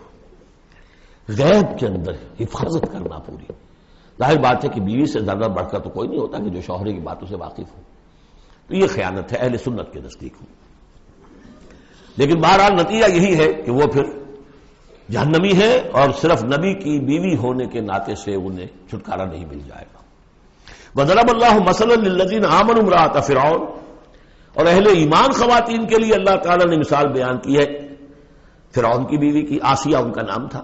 غیب کے اندر حفاظت کرنا پوری، ظاہر بات ہے کہ بیوی سے زیادہ بڑھ کر تو کوئی نہیں ہوتا کہ جو شوہر کی باتوں سے واقف ہو، تو یہ خیانت ہے اہل سنت کے نزدیک ہو۔ لیکن بہرحال نتیجہ یہی ہے کہ وہ پھر جہنمی ہے، اور صرف نبی کی بیوی ہونے کے ناطے سے انہیں چھٹکارا نہیں مل جائے گا۔ وضرب اللہ مثلا للذین آمنوا امرأۃ فرعون، اور اہل ایمان خواتین کے لیے اللہ تعالیٰ نے مثال بیان کی ہے فرعون کی بیوی کی، آسیہ ان کا نام تھا۔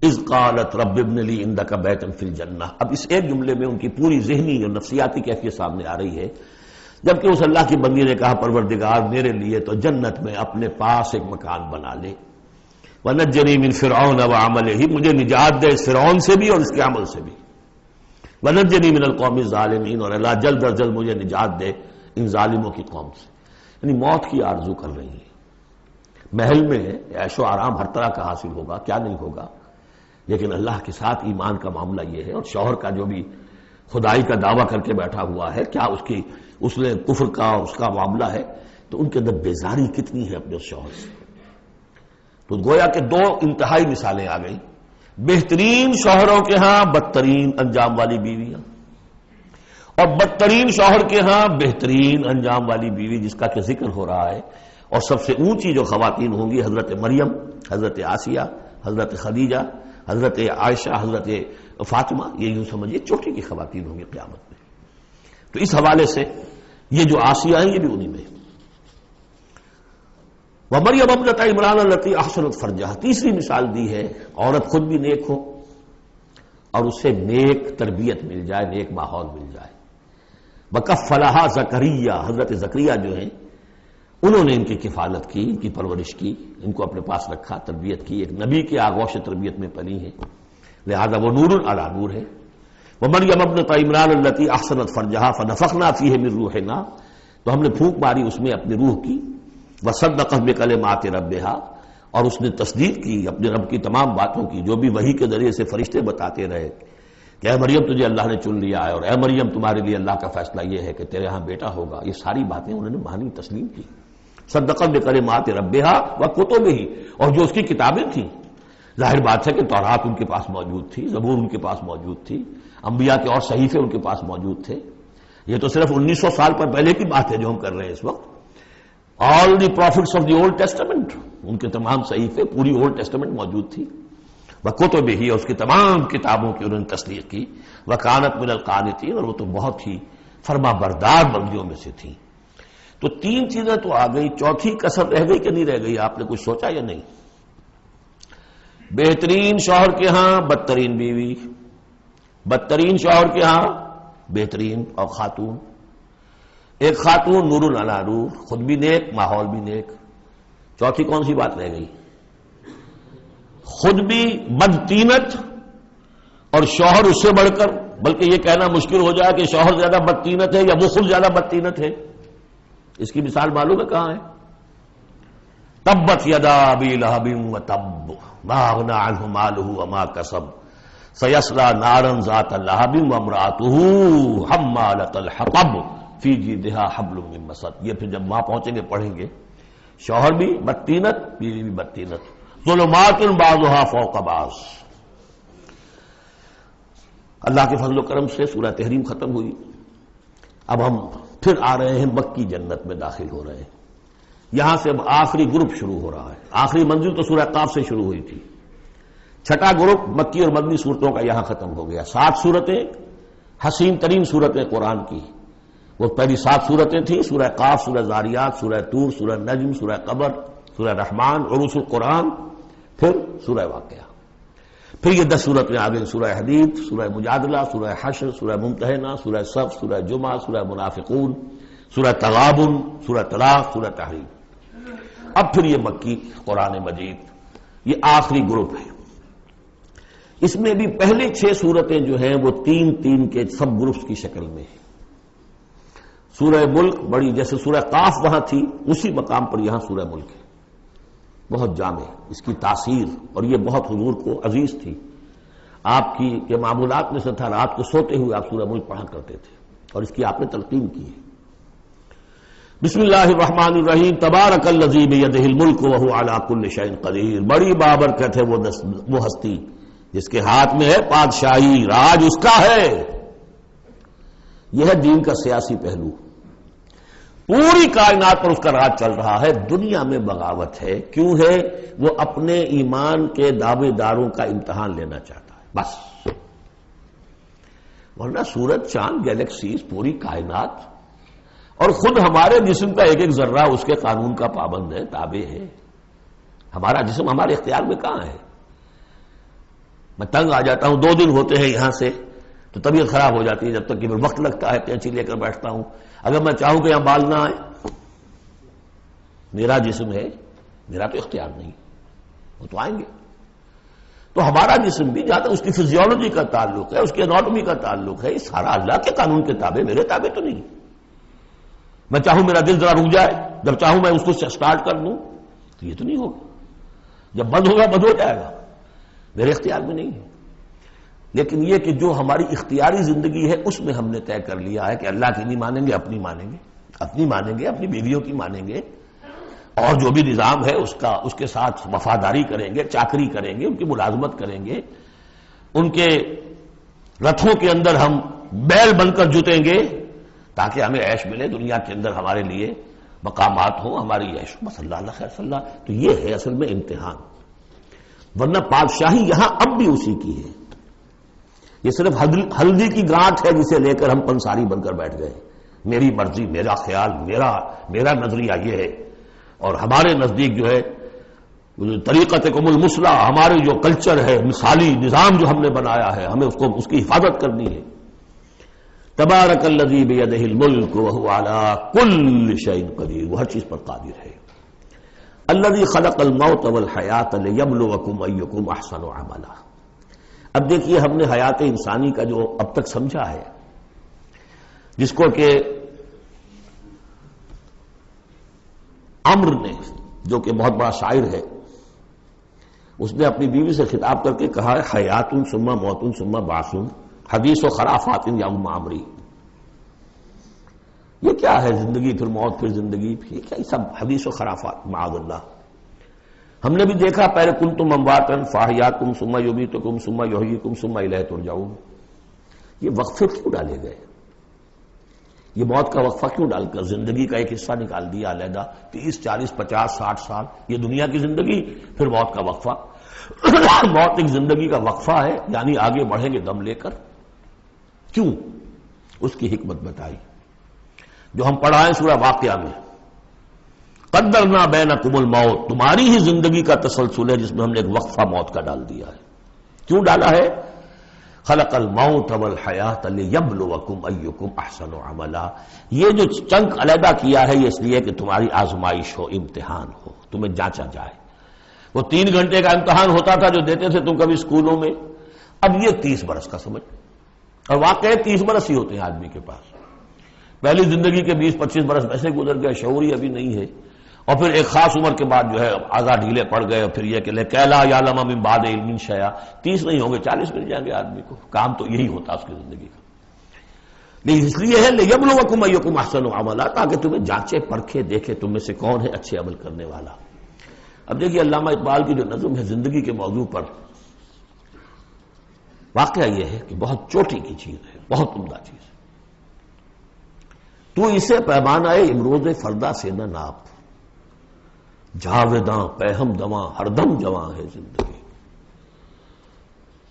اذ قالت رب ابن لی عندک بیتا فی الجنہ، اب اس ایک جملے میں ان کی پوری ذہنی اور نفسیاتی کیفیت سامنے آ رہی ہے، جبکہ اس اللہ کی بندی نے کہا پروردگار میرے لیے تو جنت میں اپنے پاس ایک مکان بنا لے، وَنَجَّنِي مِن فِرْعَوْنَ وَعَمَلِهِ، مجھے نجات دے اس فرعون سے بھی اور اس کے عمل سے بھی، وَنَجَّنِي مِنَ الْقَوْمِ الظَّالِمِينَ، اور اللہ جلد از جلد مجھے نجات دے ان ظالموں کی قوم سے۔ یعنی موت کی آرزو کر رہی ہے، محل میں عیش و آرام ہر طرح کا حاصل ہوگا، کیا نہیں ہوگا، لیکن اللہ کے ساتھ ایمان کا معاملہ یہ ہے، اور شوہر کا جو بھی خدائی کا دعویٰ کر کے بیٹھا ہوا ہے، کیا اس نے کفر کا اس کا معاملہ ہے، تو ان کے اندر بیزاری کتنی ہے اپنے اس شوہر سے۔ تو گویا کہ 2 انتہائی مثالیں آ گئیں، بہترین شوہروں کے ہاں بدترین انجام والی بیویاں، اور بدترین شوہر کے ہاں بہترین انجام والی بیوی جس کا کہ ذکر ہو رہا ہے۔ اور سب سے اونچی جو خواتین ہوں گی حضرت مریم، حضرت آسیہ، حضرت خدیجہ، حضرت عائشہ، حضرت فاطمہ، یہ یوں سمجھیے چوٹی کی خواتین ہوں گی قیامت میں۔ تو اس حوالے سے یہ جو آسیہ ہیں یہ بھی انہی میں. ومریم ابنۃ عمران التی احسنت فرجہا، تیسری مثال دی ہے عورت خود بھی نیک ہو اور اسے نیک تربیت مل جائے، نیک ماحول مل جائے. وکفلہا زکریا، حضرت زکریا جو ہیں انہوں نے ان کی کفالت کی، ان کی پرورش کی، ان کو اپنے پاس رکھا، تربیت کی. ایک نبی کے آغوش تربیت میں پلی ہیں، لہذا وہ نور علی نور ہے. ومریم ابنۃ عمران التی احسنت فرجہا فنفخنا فیہ من روحنا، تو ہم نے پھونک ماری اس میں اپنی روح کی. وصدقت بکلمات ربہا، اور اس نے تصدیق کی اپنے رب کی تمام باتوں کی جو بھی وحی کے ذریعے سے فرشتے بتاتے رہے کہ اے مریم تجھے اللہ نے چن لیا ہے، اور اے مریم تمہارے لیے اللہ کا فیصلہ یہ ہے کہ تیرے ہاں بیٹا ہوگا. یہ ساری باتیں انہوں نے مانی، تسلیم کی. صدقت بکلمات ربہا وکتبہ، اور جو اس کی کتابیں تھیں، ظاہر بات ہے کہ تورات ان کے پاس موجود تھی، زبور ان کے پاس موجود تھی، انبیاء کے اور صحیفے ان کے پاس موجود تھے. یہ تو صرف 1900 سال پر پہلے کی بات ہے جو ہم کر رہے ہیں اس وقت. All the prophets of the Old Testament, ان کے تمام صحیفے، پوری اولڈ ٹیسٹمنٹ موجود تھی. وکتبہ، اور اس کی تمام کتابوں کی انہوں نے تصدیق کی. وکانت من القانتین، اور وہ تو بہت ہی فرما بردار بندیوں میں سے تھیں. تو تین چیزیں تو آ گئی، چوتھی کسر رہ گئی کہ نہیں رہ گئی؟ آپ نے کچھ سوچا یا نہیں؟ بہترین شوہر کے ہاں بدترین بیوی، بدترین شوہر کے ہاں بہترین اور خاتون. ایک خاتون نور علی نور، خود بھی نیک، ماحول بھی نیک. چوتھی کون سی بات رہ گئی؟ خود بھی بدتینت اور شوہر اس سے بڑھ کر، بلکہ یہ کہنا مشکل ہو جائے کہ شوہر زیادہ بدتینت ہے یا وہ خود زیادہ بدتینت ہے. اس کی مثال معلوم ہے کہاں ہے؟ تبت یدا ابی لہب وتب ما اغنی عنہ مالہ وما کسب سیصلی نارا ذات لہب وامرأتہ حمالۃ الحطب فی جیدہا حبل من مسد. یہ پھر جب وہاں پہنچیں گے پڑھیں گے. شوہر بھی بدتینت، بیوی بھی بدتینت. ظلمات بعضھا فوق بعض. اللہ کے فضل و کرم سے سورہ تحریم ختم ہوئی. اب ہم پھر آ رہے ہیں مکی جنت میں داخل ہو رہے ہیں. یہاں سے اب آخری گروپ شروع ہو رہا ہے. آخری منزل تو سورہ قاف سے شروع ہوئی تھی. چھٹا گروپ مکی اور مدنی صورتوں کا یہاں ختم ہو گیا. 7 صورتیں، حسین ترین صورتیں قرآن کی. وہ پہلی 7 صورتیں تھیں، سورہ قاف، سورہ زاریات، سورہ طور، سورہ نجم، سورہ قمر، سورہ رحمان، عروس القرآن، پھر سورہ واقعہ. پھر یہ 10 صورتیں آ گئی، سورہ حدید، سورہ مجادلہ، سورہ حشر، سورہ ممتحنہ، سورہ صف، سورہ جمعہ، سورہ منافقون، سورہ تغابن، سورہ طلاق، سورہ تحریم. اب پھر یہ مکی قرآن مجید، یہ آخری گروپ ہے. اس میں بھی پہلے 6 صورتیں جو ہیں وہ 3 کے سب گروپس کی شکل میں ہیں. سورہ ملک بڑی، جیسے سورہ قاف وہاں تھی اسی مقام پر یہاں سورہ ملک ہے. بہت جامع اس کی تاثیر، اور یہ بہت حضور کو عزیز تھی. آپ کی کے معمولات میں سے تھا، رات کو سوتے ہوئے آپ سورہ ملک پڑھا کرتے تھے اور اس کی آپ نے تلقین کی ہے. بسم اللہ الرحمن الرحیم. تبارک الذی بیدہ الملک وہو علی کل شیء قدیر. بڑی بابرکت ہے وہ ہستی جس کے ہاتھ میں ہے بادشاہی، راج اس کا ہے. یہ ہے دین کا سیاسی پہلو. پوری کائنات پر اس کا راج چل رہا ہے. دنیا میں بغاوت ہے. کیوں ہے؟ وہ اپنے ایمان کے دعوے داروں کا امتحان لینا چاہتا ہے بس. ورنہ سورج، چاند، گیلیکسیز، پوری کائنات اور خود ہمارے جسم کا ایک ذرہ اس کے قانون کا پابند ہے، تابع ہے. ہمارا جسم ہمارے اختیار میں کہاں ہے؟ میں تنگ آ جاتا ہوں، 2 دن ہوتے ہیں یہاں سے تو طبیعت خراب ہو جاتی ہے، جب تک کہ پھر وقت لگتا ہے کینچی لے کر بیٹھتا ہوں. اگر میں چاہوں کہ یہاں بال نہ آئے، میرا جسم ہے، میرا تو اختیار نہیں، وہ تو آئیں گے. تو ہمارا جسم بھی جہاں تک اس کی فزیولوجی کا تعلق ہے، اس کی اناٹومی کا تعلق ہے، یہ سارا اللہ کے قانون کے تابع، میرے تابع تو نہیں. میں چاہوں میرا دل ذرا رک جائے، جب چاہوں میں اس کو سٹارٹ کر دوں تو یہ تو نہیں ہوگا. جب بند ہوگا بند ہو جائے گا، میرے اختیار میں نہیں ہے. لیکن یہ کہ جو ہماری اختیاری زندگی ہے اس میں ہم نے طے کر لیا ہے کہ اللہ کی نہیں مانیں گے، اپنی مانیں گے، اپنی مانیں گے، اپنی بیویوں کی مانیں گے، اور جو بھی نظام ہے اس کے ساتھ وفاداری کریں گے، چاکری کریں گے، ان کی ملازمت کریں گے. ان کے رتھوں کے اندر ہم بیل بن کر جتیں گے تاکہ ہمیں عیش ملے، دنیا کے اندر ہمارے لیے مقامات ہوں، ہماری عیش. بس اللہ خیر صلی اللہ. تو یہ ہے اصل میں امتحان. ورنہ بادشاہی یہاں اب بھی اسی کی ہے. یہ صرف ہلدی کی گانٹھ ہے جسے لے کر ہم پنساری بن کر بیٹھ گئے. میری مرضی، میرا خیال، میرا نظریہ یہ ہے، اور ہمارے نزدیک جو ہے طریقتکم المثلی، ہمارے جو کلچر ہے، مثالی نظام جو ہم نے بنایا ہے، ہمیں اس کی حفاظت کرنی ہے. تبارک الذی بیدہ الملک وہو علی کل شیء قدیر، وہ ہر چیز پر قادر ہے. الذی خلق الموت والحیات لیبلوکم ایکم احسن عملا. اب دیکھیے ہم نے حیات انسانی کا جو اب تک سمجھا ہے، جس کو کہ عمر نے، جو کہ بہت بڑا شاعر ہے، اس نے اپنی بیوی سے خطاب کر کے کہا ہے حیات ثم موت ثم بعث حدیث و خرافات یا ام عمری. یہ کیا ہے زندگی پھر موت پھر زندگی، یہ کیا سب حدیث و خرافات معاذ اللہ. ہم نے بھی دیکھا پہلے کنتم امواتا فاحیاکم ثم یمیتکم ثم یحییکم ثم الیہ ترجعون. یہ وقفے کیوں ڈالے گئے؟ یہ موت کا وقفہ کیوں ڈال کر زندگی کا ایک حصہ نکال دیا علیحدہ؟ 30 40 50 60 سال یہ دنیا کی زندگی، پھر موت کا وقفہ. موت ایک زندگی کا وقفہ ہے، یعنی آگے بڑھیں گے دم لے کر. کیوں؟ اس کی حکمت بتائی جو ہم پڑھائیں سورہ واقعہ میں. قدرنا بینکم الموت، تمہاری ہی زندگی کا تسلسل ہے جس میں ہم نے ایک وقفہ موت کا ڈال دیا ہے. کیوں ڈالا ہے؟ خلق الموت والحیات لیبلوکم ایکم احسن عملا. یہ جو چنک علیحدہ کیا ہے یہ اس لیے کہ تمہاری آزمائش ہو، امتحان ہو، تمہیں جانچا جائے. وہ 3 گھنٹے کا امتحان ہوتا تھا جو دیتے تھے تم کبھی اسکولوں میں، اب یہ 30 برس کا سمجھ. اور واقعی 30 برس ہی ہوتے ہیں آدمی کے پاس. پہلی زندگی کے 20-25 برس ویسے گزر گئے، شعوری ابھی نہیں ہے، اور پھر ایک خاص عمر کے بعد جو ہے آزاد ڈھیلے پڑ گئے، اور پھر یہ کہ کیلا یعلم من بعد علم شیئا. 30 نہیں ہوں گے 40 مل جائیں گے آدمی کو. کام تو یہی ہوتا اس کی زندگی کا. لیکن اس لیے ہے لیبلوکم ایکم احسن عملا، تاکہ تمہیں جانچے پرکھے دیکھے تم میں سے کون ہے اچھے عمل کرنے والا. اب دیکھیے علامہ اقبال کی جو نظم ہے زندگی کے موضوع پر، واقعہ یہ ہے کہ بہت چوٹی کی چیز ہے، بہت عمدہ چیز ہے. تو اسے پیمانہ امروز فردا سے نہ ناپ، جاویداں پہم دواں ہر دم جواں ہے زندگی.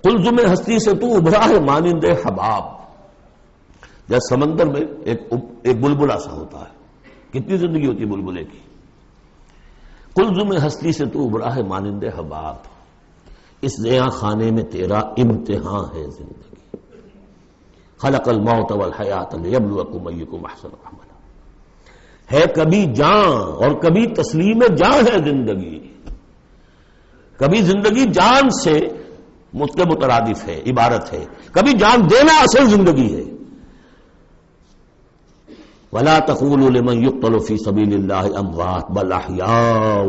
قلزم ہستی سے تو ابھرا ہے مانند حباب. جیسے سمندر میں ایک بلبلا سا ہوتا ہے، کتنی زندگی ہوتی ہے بلبلے کی. قلزم ہستی سے تو ابھرا ہے مانند حباب، اس زیاں خانے میں تیرا امتحان ہے زندگی. خلق الموت والحیات لیبلوکم ایکم احسن عملا. ہے کبھی جان اور کبھی تسلیم جان ہے زندگی. کبھی زندگی جان سے مترادف ہے، عبارت ہے، کبھی جان دینا اصل زندگی ہے. وَلَا تَقُولُوا لِمَنْ يُقْتَلُ فِي سَبِيلِ اللَّهِ أَمْوَاتٌ بَلْ أَحْيَاءٌ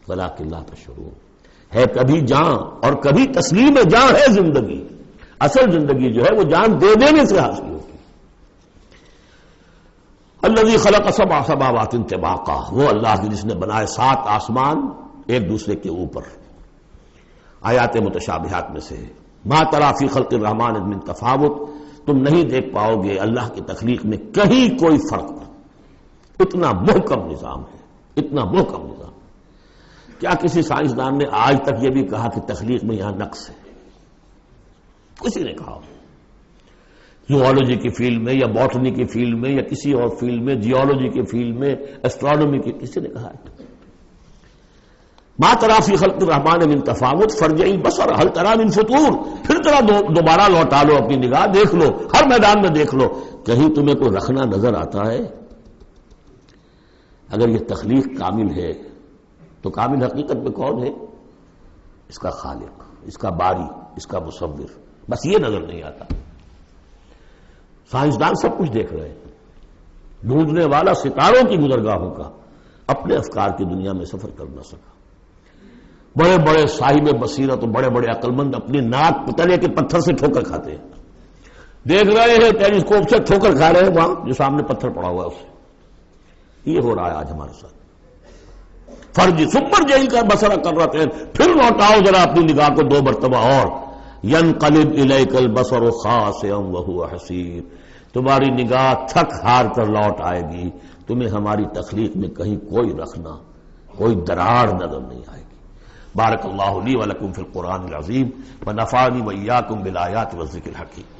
وَلَٰكِن لَا تَشْعُرُونَ. ہے کبھی جان اور کبھی تسلیم جان ہے زندگی. اصل زندگی جو ہے وہ جان دے دینے سے حاصل ہوتی. الذی خلق 7 سماوات طباقا، وہ اللہ جس نے بنائے 7 آسمان ایک دوسرے کے اوپر. آیات متشابہات میں سے ہے. ما تری فی خلق الرحمن من تفاوت، تم نہیں دیکھ پاؤ گے اللہ کی تخلیق میں کہیں کوئی فرق. اتنا محکم نظام ہے، اتنا محکم نظام. کیا کسی سائنسدان نے آج تک یہ بھی کہا کہ تخلیق میں یہاں نقص ہے؟ کسی نے کہا؟ زوالوجی کی فیلڈ میں یا باٹنی کی فیلڈ میں یا کسی اور فیلڈ میں، جیولوجی کی فیلڈ میں، اسٹرانومی کی، کسی نے کہا ہے؟ ما تری فی خلق الرحمن من تفاوت فارجع البصر هل تری من فطور. پھر ذرا دوبارہ لوٹا لو اپنی نگاہ، دیکھ لو، ہر میدان میں دیکھ لو، کہیں تمہیں کوئی رکھنا نظر آتا ہے؟ اگر یہ تخلیق کامل ہے تو کامل حقیقت میں کون ہے؟ اس کا خالق، اس کا باری، اس کا مصور. بس یہ نظر نہیں آتا. سائنسدان سب کچھ دیکھ رہے ہیں. ڈھونڈنے والا ستاروں کی گزرگاہوں کا اپنے افکار کی دنیا میں سفر کر نہ سکا. بڑے بڑے صاحب بصیرت اور بڑے بڑے عقل مند اپنی ناک پتلے کے پتھر سے ٹھوکر کھاتے ہیں. دیکھ رہے ہیں ٹیلیسکوپ سے ٹھوکر کھا رہے ہیں وہاں جو سامنے پتھر پڑا ہوا ہے اسے. یہ ہو رہا ہے آج ہمارے ساتھ. فرض سپر جیل کا بسرا کر رہتے ہیں. پھر لوٹاؤ ذرا اپنی نگاہ کو 2 مرتبہ اور. ینقلب الیک البصر خاسئا وہو حسیر. تمہاری نگاہ تھک ہار کر لوٹ آئے گی. تمہیں ہماری تخلیق میں کہیں کوئی رکھنا، کوئی دراڑ نظر نہیں آئے گی. بارک اللہ لی ولکم فی القرآن العظیم ونفعنی وإیاکم بالآیات والذکر الحکیم.